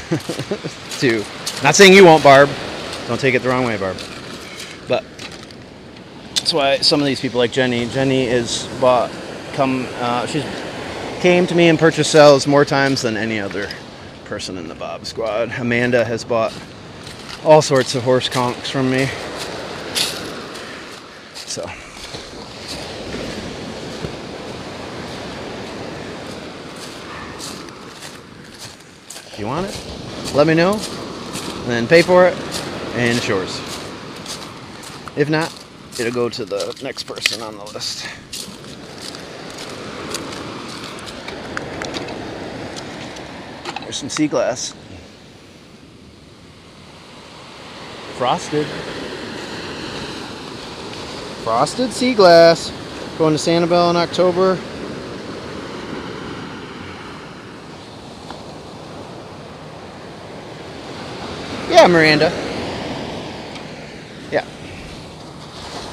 too. Not saying you won't, Barb. Don't take it the wrong way, Barb. But that's why some of these people, like Jenny is she's came to me and purchased shells more times than any other person in the Bob Squad. Amanda has bought all sorts of horse conchs from me. So if you want it, let me know, and then pay for it, and it's yours. If not, it'll go to the next person on the list. There's some sea glass. Frosted. Frosted sea glass. Going to Sanibel in October. Yeah, Miranda. Yeah.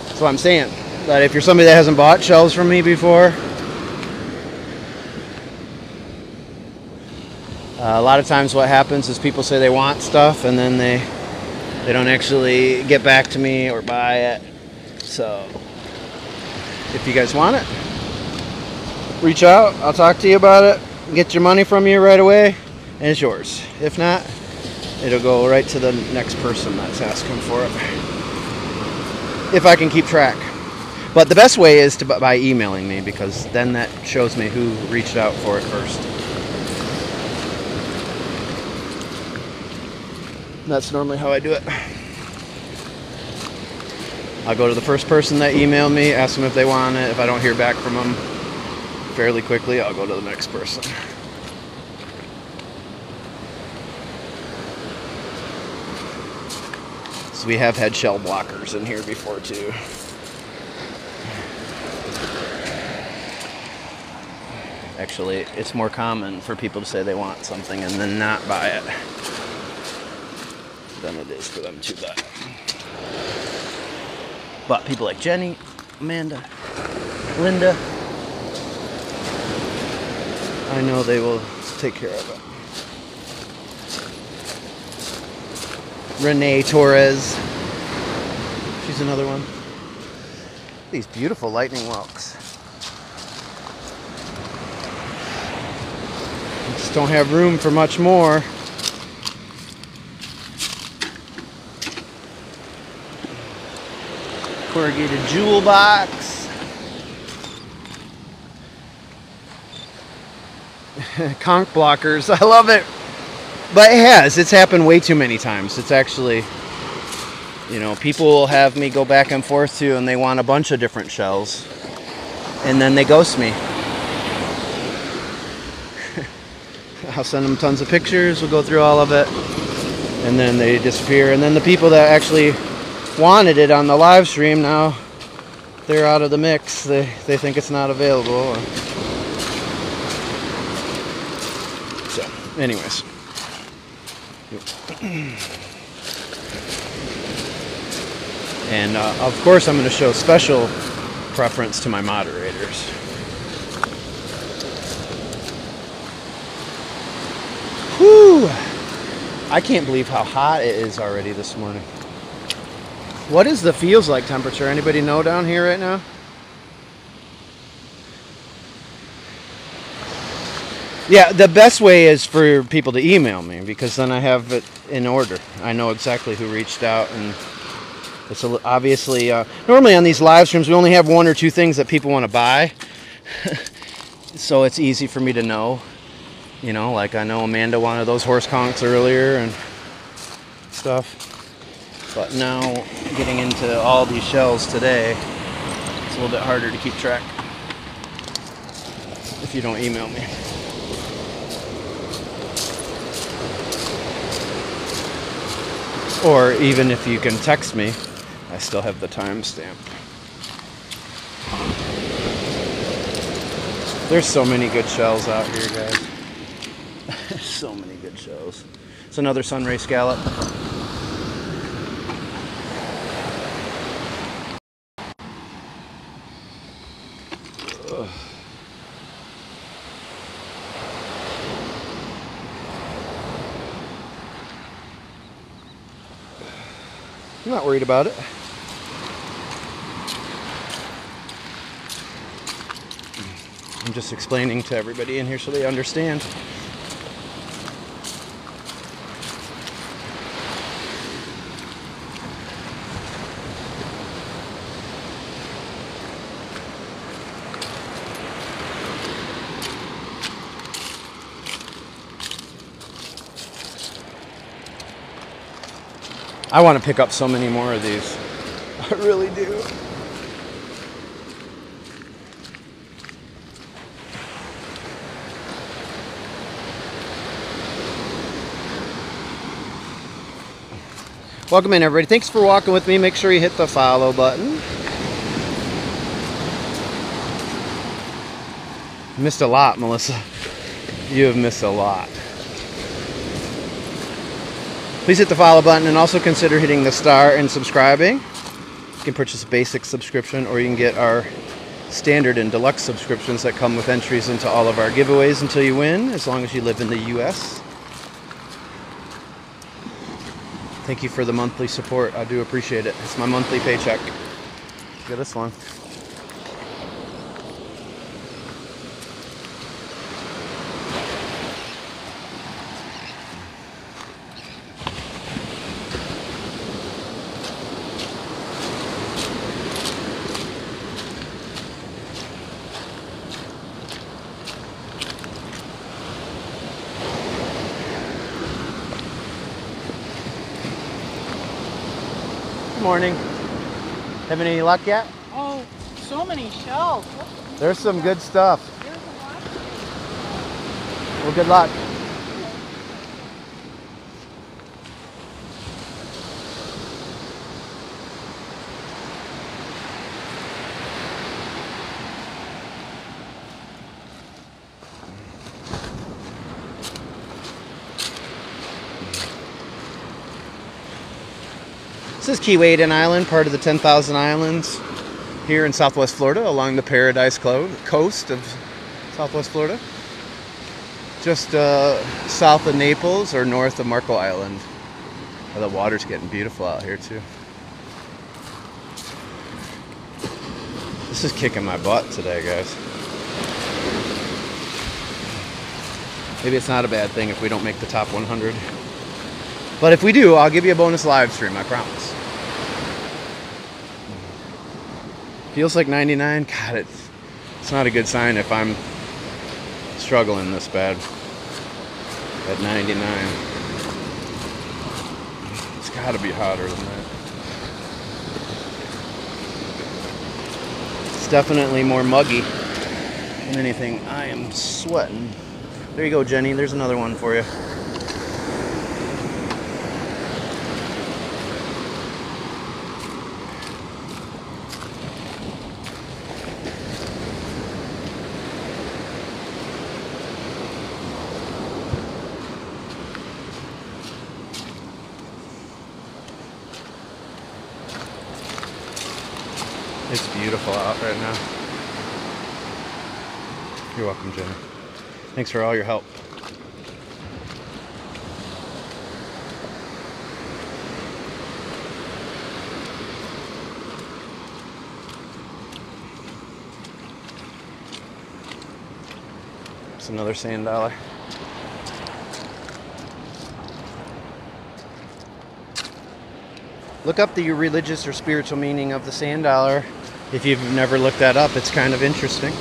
That's what I'm saying. That if you're somebody that hasn't bought shells from me before, a lot of times what happens is people say they want stuff and then they don't actually get back to me or buy it. So if you guys want it, reach out. I'll talk to you about it. Get your money from you right away and it's yours. If not, it'll go right to the next person that's asking for it. If I can keep track. But the best way is to by emailing me, because then that shows me who reached out for it first. That's normally how I do it. I'll go to the first person that emailed me, ask them if they want it. If I don't hear back from them fairly quickly, I'll go to the next person. So we have had shell blockers in here before too. Actually, it's more common for people to say they want something and then not buy it than it is for them to buy it. But people like Jenny, Amanda, Linda, I know they will take care of it. Renee Torres, she's another one. These beautiful lightning welks. Just don't have room for much more. Corrugated jewel box. Conch blockers. I love it. But it's happened way too many times. It's actually, you know, people will have me go back and forth to, and they want a bunch of different shells. And then they ghost me. I'll send them tons of pictures. We'll go through all of it. And then they disappear. And then the people that actually wanted it on the live stream, now they're out of the mix. They think it's not available. So, anyways. And of course I'm going to show special preference to my moderators. Whew! I can't believe how hot it is already this morning. What is the feels like temperature? Anybody know down here right now? Yeah, the best way is for people to email me, because then I have it in order. I know exactly who reached out, and it's obviously normally on these live streams we only have one or two things that people want to buy, so it's easy for me to know. You know, like I know Amanda wanted those Horse Conchs earlier and stuff. But now, getting into all these shells today, it's a little bit harder to keep track if you don't email me. Or even if you can text me, I still have the timestamp. There's so many good shells out here, guys. So many good shells. It's another sunray scallop. I'm not worried about it. I'm just explaining to everybody in here so they understand. I want to pick up so many more of these. I really do. Welcome in, everybody. Thanks for walking with me. Make sure you hit the follow button. You missed a lot, Melissa. You have missed a lot. Please hit the follow button and also consider hitting the star and subscribing. You can purchase a basic subscription, or you can get our standard and deluxe subscriptions that come with entries into all of our giveaways until you win, as long as you live in the US. Thank you for the monthly support. I do appreciate it. It's my monthly paycheck. Look at this one. Morning. Have any luck yet? Oh, so many shells. There's some good stuff. There's a lot of things. Well, good luck. This is Keewaydin Island, part of the 10,000 Islands here in Southwest Florida, along the Paradise coast of Southwest Florida. Just south of Naples or north of Marco Island. Oh, the water's getting beautiful out here too. This is kicking my butt today, guys. Maybe it's not a bad thing if we don't make the top 100. But if we do, I'll give you a bonus live stream, I promise. Feels like 99. God, it's not a good sign if I'm struggling this bad at 99. It's got to be hotter than that. It's definitely more muggy than anything. I am sweating. There you go, Jenny. There's another one for you. It's beautiful out right now. You're welcome, Jenny. Thanks for all your help. It's another sand dollar. Look up the religious or spiritual meaning of the sand dollar. If you've never looked that up, it's kind of interesting.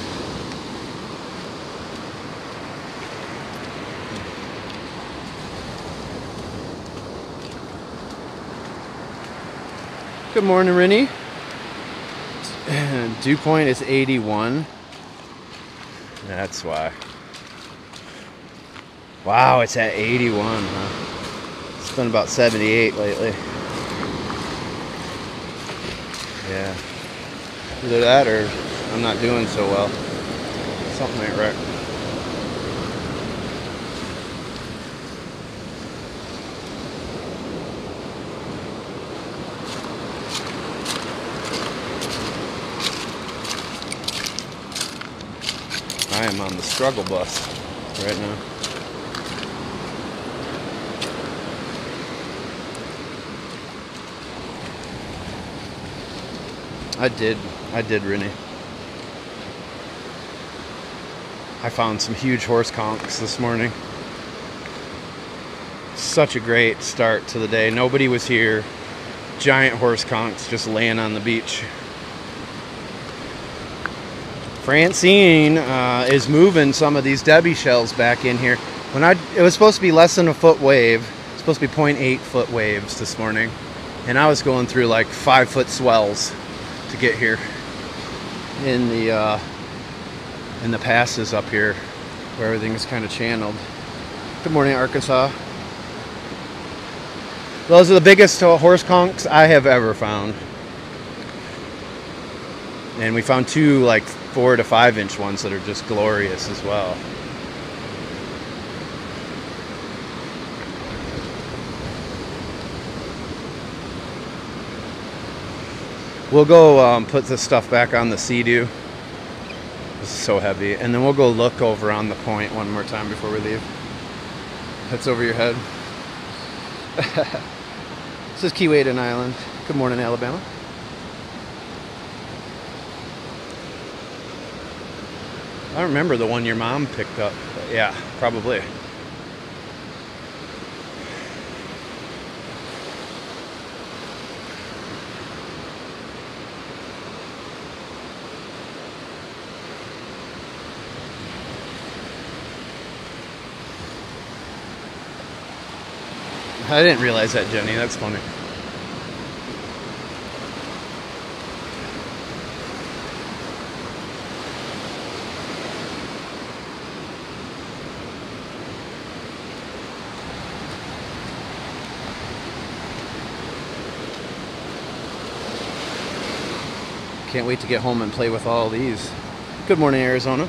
Good morning, Rennie. Dew point is 81. That's why. Wow, it's at 81, huh? It's been about 78 lately. Yeah. Either that or I'm not doing so well. Something ain't right. I am on the struggle bus right now. I did, Rennie. I found some huge horse conchs this morning. Such a great start to the day. Nobody was here. Giant horse conchs just laying on the beach. Francine is moving some of these Debbie shells back in here. It was supposed to be less than a foot wave. It's supposed to be 0.8 foot waves this morning. And I was going through like 5-foot swells to get here in the passes up here where everything is kind of channeled. Good morning, Arkansas. Those are the biggest horse conchs I have ever found. And we found 2 like 4 to 5 inch ones that are just glorious as well. We'll go put this stuff back on the sea-doo. This is so heavy. And then we'll go look over on the point one more time before we leave. That's over your head. This is Keewaydin Island. Good morning, Alabama. I don't remember the one your mom picked up. But yeah, probably. I didn't realize that, Jenny. That's funny. Can't wait to get home and play with all these. Good morning, Arizona.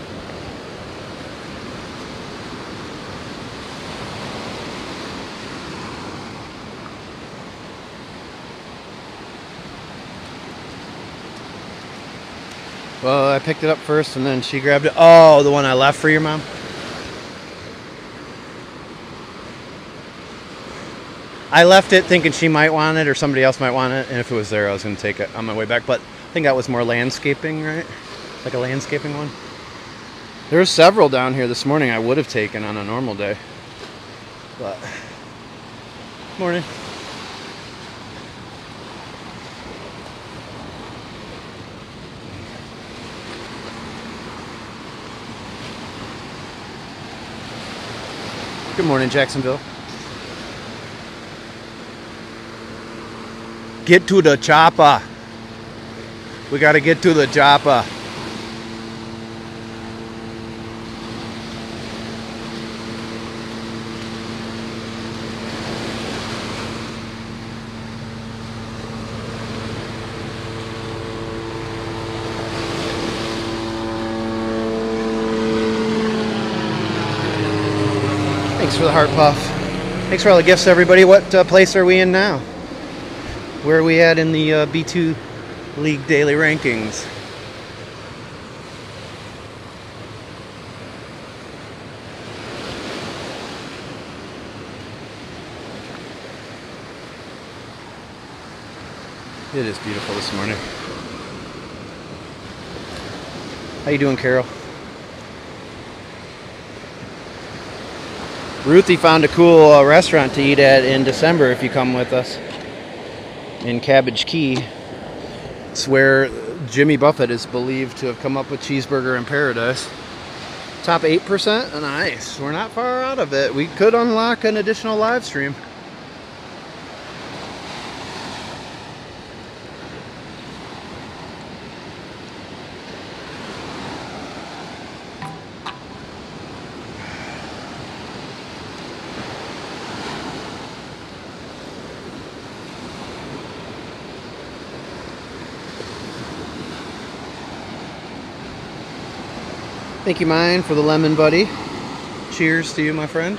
Well, I picked it up first and then she grabbed it. Oh, the one I left for your mom? I left it thinking she might want it or somebody else might want it. And if it was there, I was going to take it on my way back. But I think that was more landscaping, right? Like a landscaping one. There were several down here this morning I would have taken on a normal day. But, morning. Good morning, Jacksonville. Get to the chopper. We gotta get to the chopper. Thanks for the heart puff. Thanks for all the gifts, everybody. What place are we in now? Where are we at in the B2 League daily rankings? It is beautiful this morning. How you doing, Carol? Ruthie found a cool restaurant to eat at in December if you come with us. In Cabbage Key. It's where Jimmy Buffett is believed to have come up with cheeseburger in paradise. Top 8%? Nice. We're not far out of it. We could unlock an additional live stream. Thank you, Mine, for the lemon, buddy. Cheers to you, my friend.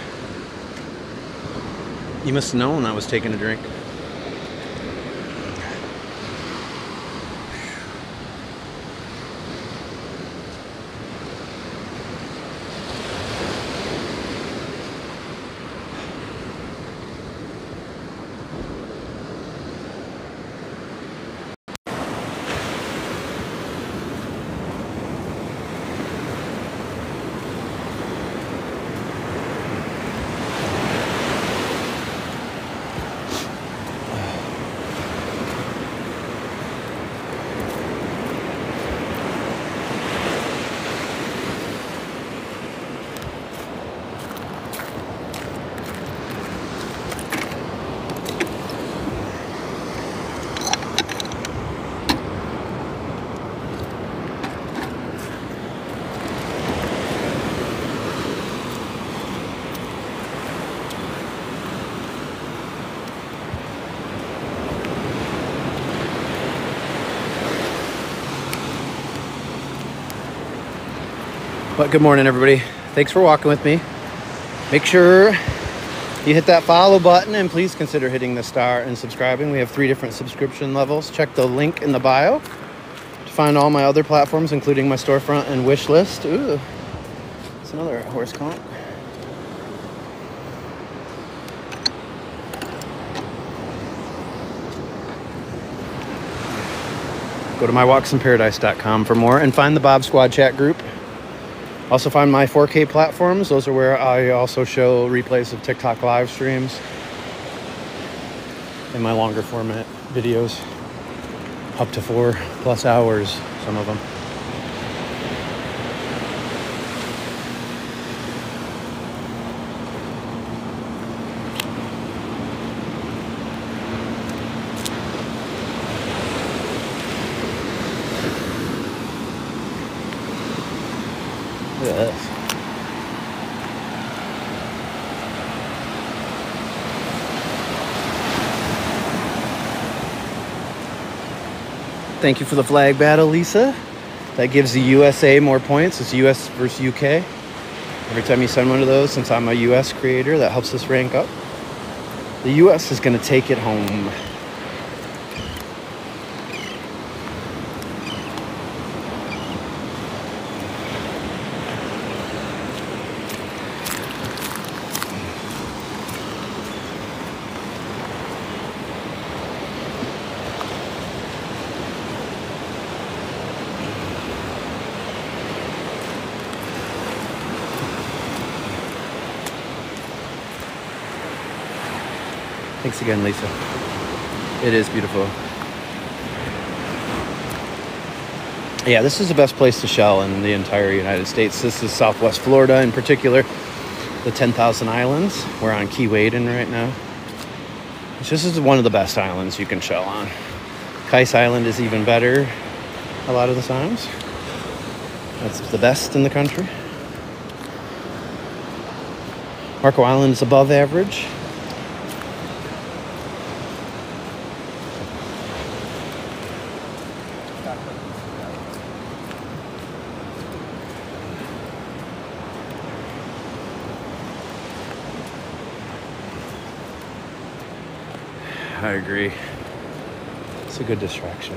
You must have known I was taking a drink. But good morning, everybody. Thanks for walking with me. Make sure you hit that follow button and please consider hitting the star and subscribing. We have 3 different subscription levels. Check the link in the bio to find all my other platforms, including my storefront and wish list. Ooh, it's another horse conch. Go to mywalksinparadise.com for more and find the Bob Squad chat group. Also find my 4K platforms. Those are where I also show replays of TikTok live streams and my longer format videos, up to 4+ hours, some of them. Look at this. Thank you for the flag battle, Lisa. That gives the USA more points. It's US versus UK. Every time you send one of those, since I'm a US creator, that helps us rank up. The US is going to take it home. Thanks again, Lisa. It is beautiful. Yeah, this is the best place to shell in the entire United States. This is Southwest Florida in particular, the 10,000 Islands. We're on Keewaydin right now. This is one of the best islands you can shell on. Conchs Island is even better a lot of the times. That's the best in the country. Marco Island is above average. I agree. It's a good distraction.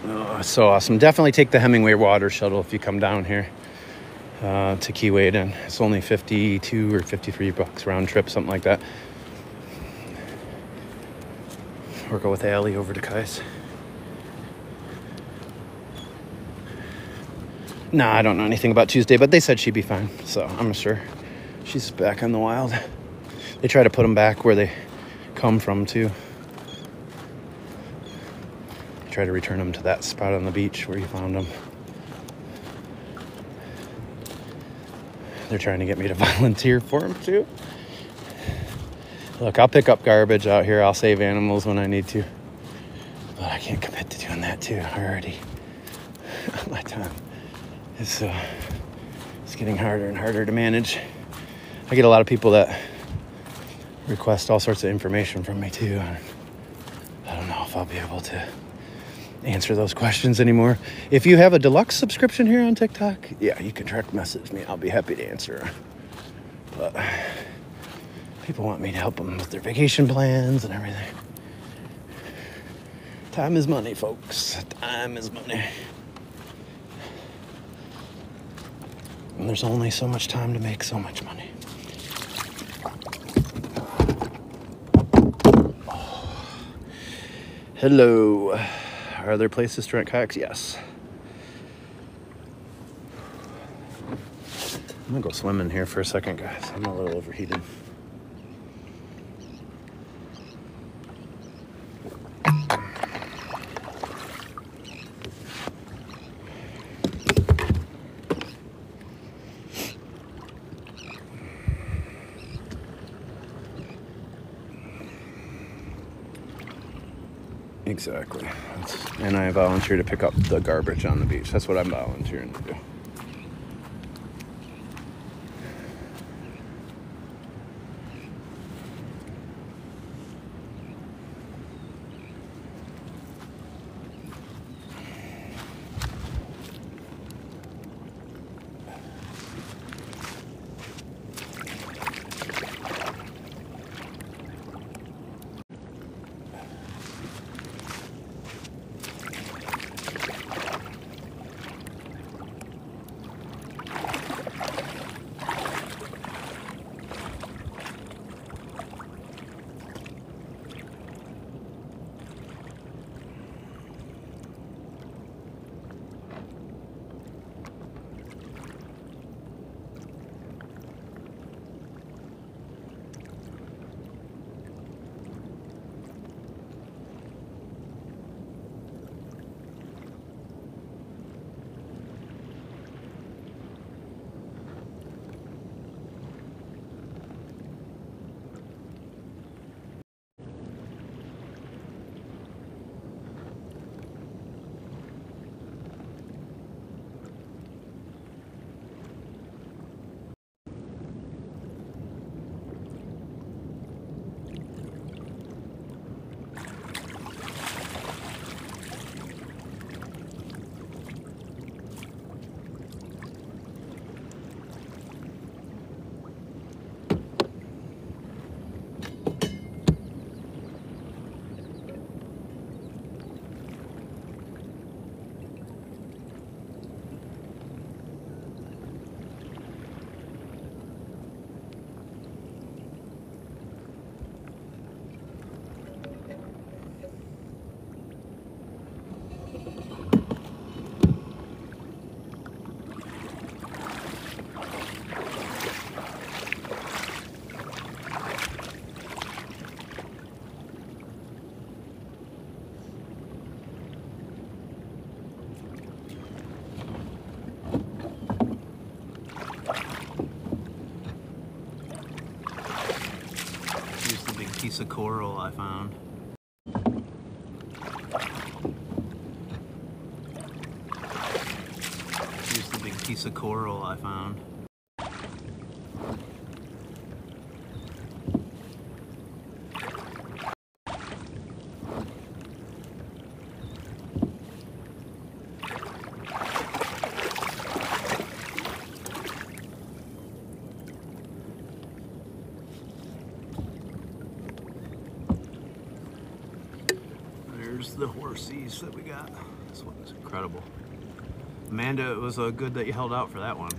Oh, it's so awesome. Definitely take the Hemingway water shuttle if you come down here to Keewaydin. It's only 52 or 53 bucks round trip, something like that. Or go with Allie over to Conchs. Nah, I don't know anything about Tuesday, but they said she'd be fine, so I'm sure she's back in the wild. They try to put them back where they come from, too. Try to return them to that spot on the beach where you found them. They're trying to get me to volunteer for them too. Look, I'll pick up garbage out here. I'll save animals when I need to. But I can't commit to doing that too already. My time is it's getting harder and harder to manage. I get a lot of people that request all sorts of information from me too. I don't know if I'll be able to answer those questions anymore. If you have a deluxe subscription here on TikTok, yeah, you can direct message me. I'll be happy to answer. But people want me to help them with their vacation plans and everything. Time is money, folks. Time is money. And there's only so much time to make so much money. Oh. Hello. Are there places to rent kayaks? Yes. I'm gonna go swimming here for a second, guys. I'm a little overheated. Exactly. And I volunteer to pick up the garbage on the beach. That's what I'm volunteering to do. Piece of coral I found. Here's the big piece of coral I found. There's the horsies that we got. This one is incredible. Amanda, it was good that you held out for that one.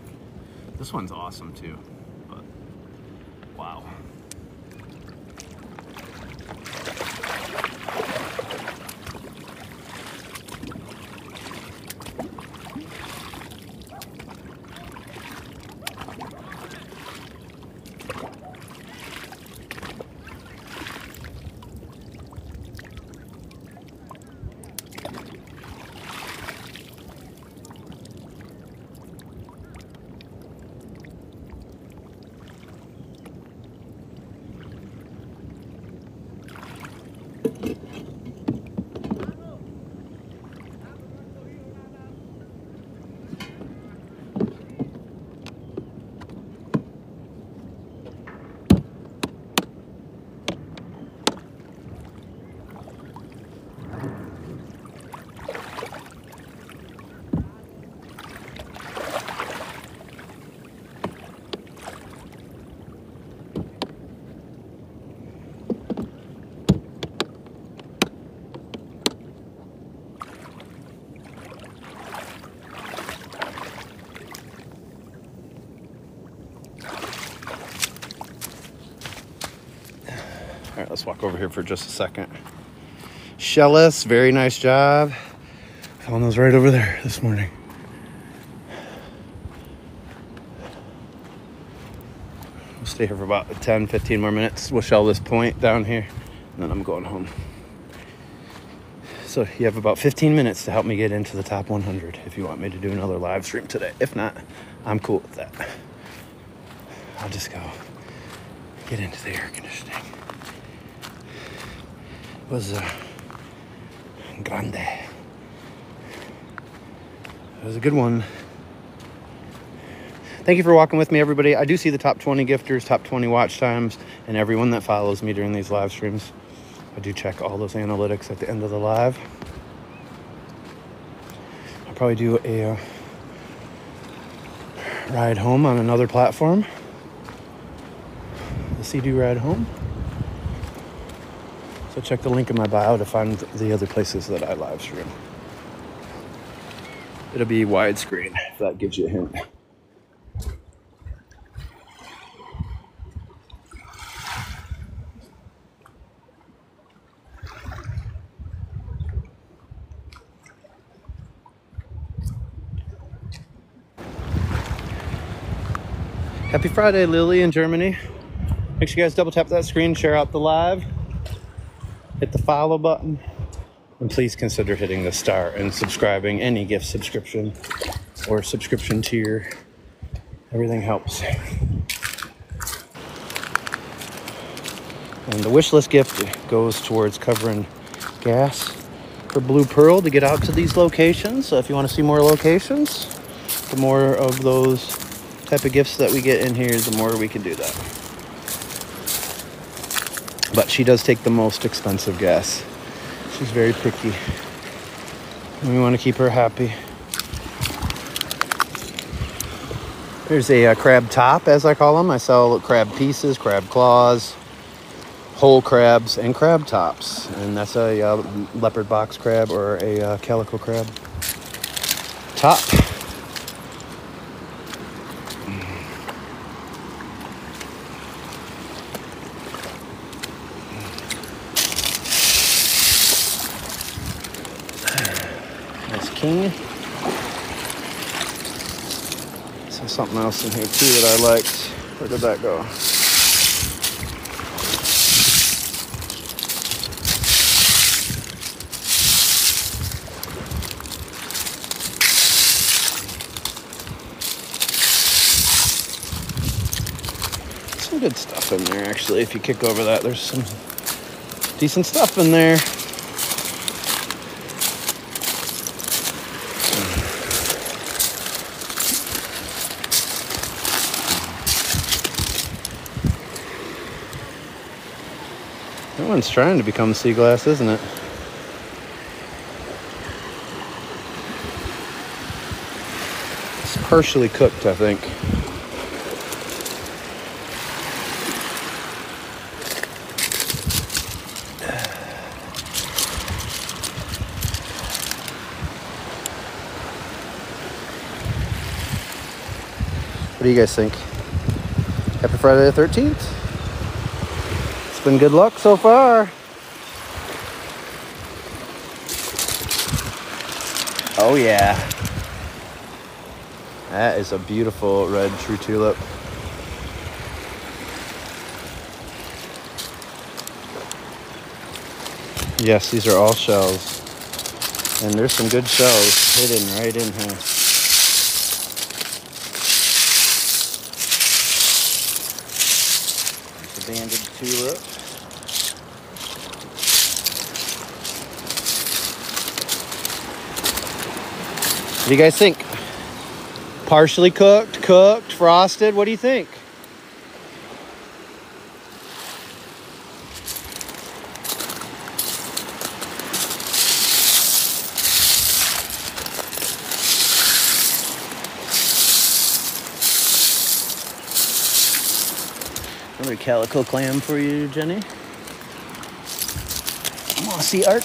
This one's awesome too, but wow. All right, let's walk over here for just a second. Shellis, very nice job. Found those right over there this morning. We'll stay here for about 10, 15 more minutes. We'll shell this point down here, and then I'm going home. So you have about 15 minutes to help me get into the top 100 if you want me to do another live stream today. If not, I'm cool with that. I'll just go get into the air conditioning. Was Grande. It was a good one. Thank you for walking with me, everybody. I do see the top 20 gifters, top 20 watch times, and everyone that follows me during these live streams. I do check all those analytics at the end of the live. I'll probably do a ride home on another platform. The Sea-Doo ride home. So check the link in my bio to find the other places that I live stream. It'll be widescreen, if that gives you a hint. Happy Friday, Lily in Germany. Make sure you guys double tap that screen, share out the live, hit the follow button, and please consider hitting the star and subscribing. Any gift subscription or subscription tier, everything helps. And the wish list gift goes towards covering gas for Blue Pearl to get out to these locations. So if you want to see more locations, the more of those type of gifts that we get in here, the more we can do that. But she does take the most expensive gas. She's very picky, and we want to keep her happy. There's a crab top, as I call them. I sell crab pieces, crab claws, whole crabs, and crab tops. And that's a leopard box crab or a calico crab top. King. So something else in here too that I liked. Where did that go? Some good stuff in there actually. If you kick over that, there's some decent stuff in there. That one's trying to become sea glass, isn't it? It's partially cooked, I think. What do you guys think? Happy Friday the 13th. Been good luck so far. Oh yeah, that is a beautiful red true tulip. Yes, these are all shells, and there's some good shells hidden right in here. There's a banded tulip. What do you guys think? Partially cooked, cooked, frosted? What do you think? Another calico clam for you, Jenny. Mossy arc.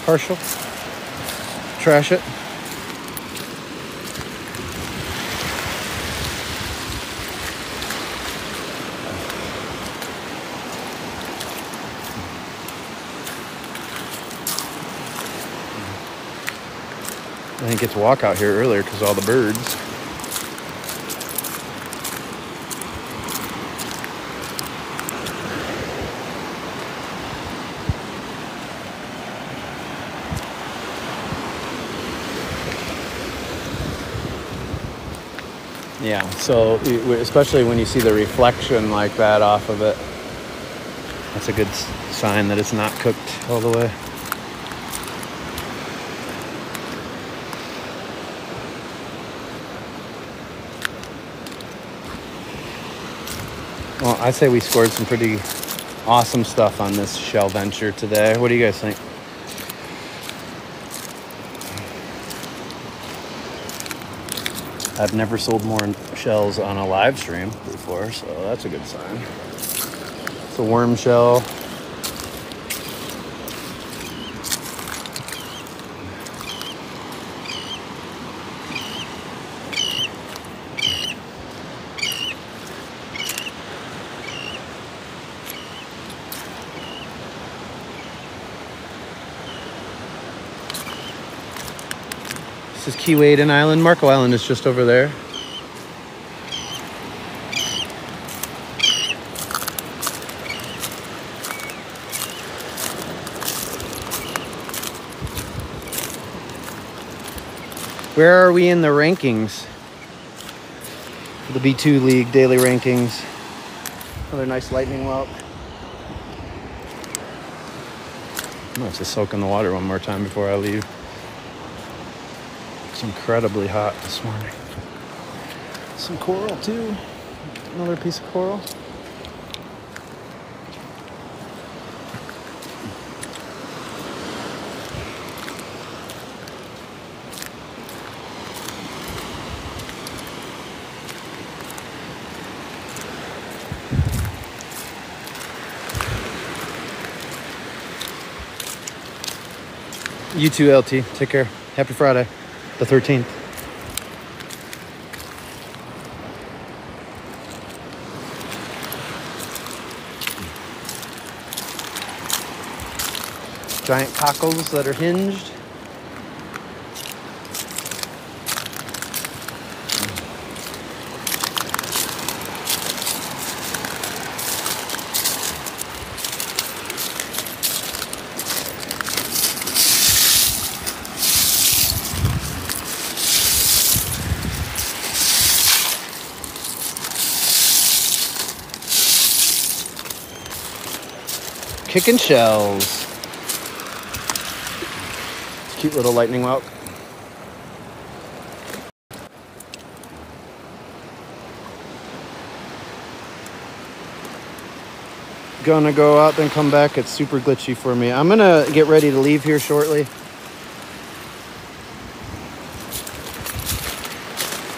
Partial. Trash it. I didn't get to walk out here earlier because of all the birds. Yeah, so especially when you see the reflection like that off of it, that's a good sign that it's not cooked all the way. Well, I say we scored some pretty awesome stuff on this shell venture today. What do you guys think? I've never sold more shells on a live stream before, so that's a good sign. It's a worm shell. This is Keewaydin Island. Marco Island is just over there. Where are we in the rankings? The B2 League daily rankings. Another nice lightning whelk. I'm gonna have to soak in the water one more time before I leave. It's incredibly hot this morning. Some coral too. Another piece of coral. You too, LT. Take care. Happy Friday, the 13th. Giant cockles that are hinged. Kicking shells. Cute little lightning whelk. Gonna go out then come back. It's super glitchy for me. I'm gonna get ready to leave here shortly.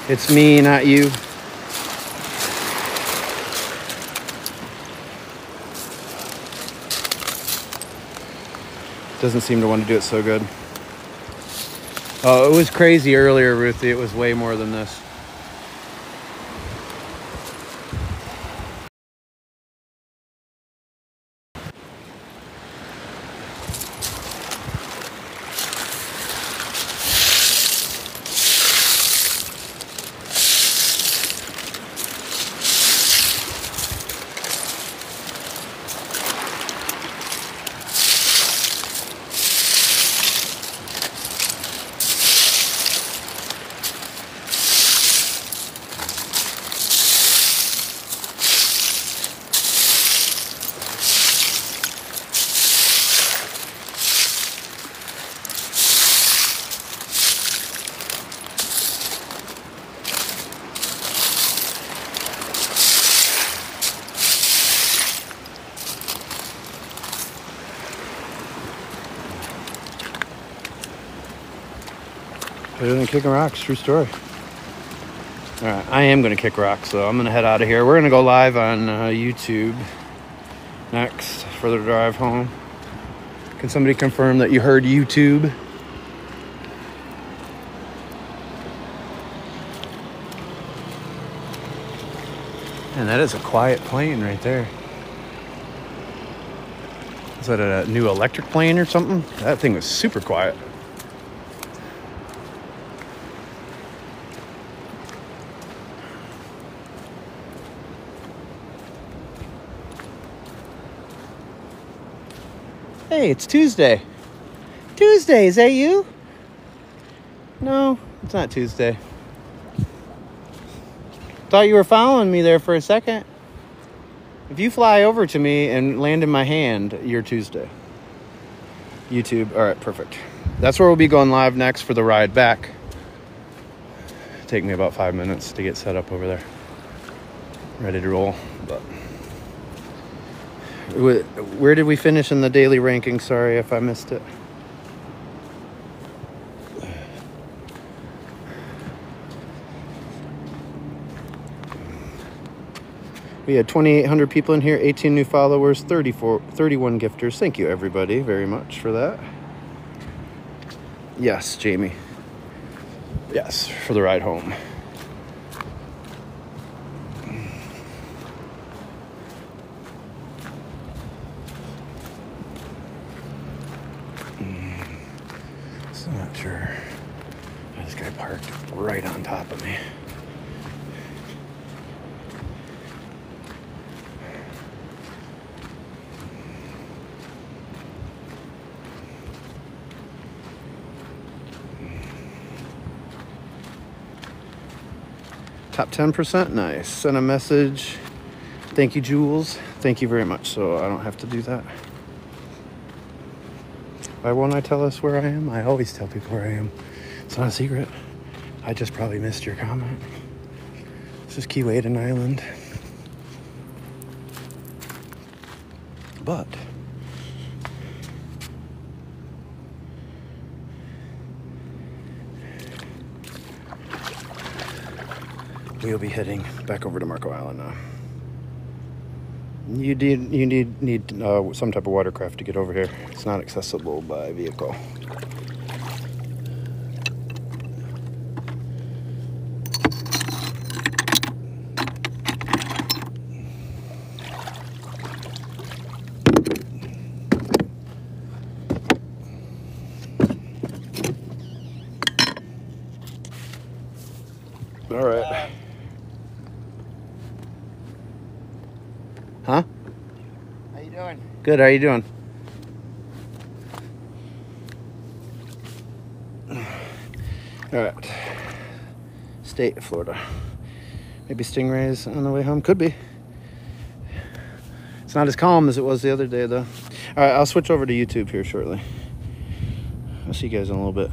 It's me, not you. Doesn't seem to want to do it so good. Oh, it was crazy earlier, Ruthie. It was way more than this. Better than kicking rocks, true story. All right, I am going to kick rocks, so I'm going to head out of here. We're going to go live on YouTube next for the drive home. Can somebody confirm that you heard YouTube? And that is a quiet plane right there. Is that a new electric plane or something? That thing was super quiet. Hey, it's Tuesday. Tuesday, is that you? No, it's not Tuesday. Thought you were following me there for a second. If you fly over to me and land in my hand, you're Tuesday. YouTube. All right, perfect. That's where we'll be going live next for the ride back. Take me about 5 minutes to get set up over there. Ready to roll. But where did we finish in the daily ranking? Sorry if I missed it. We had 2,800 people in here, 18 new followers, 31 gifters. Thank you, everybody, very much for that. Yes, Jamie. Yes, for the ride home. So not sure. This guy parked right on top of me. Top 10%, nice. Send a message. Thank you, Jules. Thank you very much. So I don't have to do that. Why won't I tell us where I am? I always tell people where I am. It's not a secret. I just probably missed your comment. This is Keewaydin Island. But we'll be heading back over to Marco Island now. You need some type of watercraft to get over here. It's not accessible by vehicle. All right. Huh? How you doing? Good, how you doing? All right. State of Florida. Maybe stingrays on the way home. Could be. It's not as calm as it was the other day, though. All right, I'll switch over to YouTube here shortly. I'll see you guys in a little bit.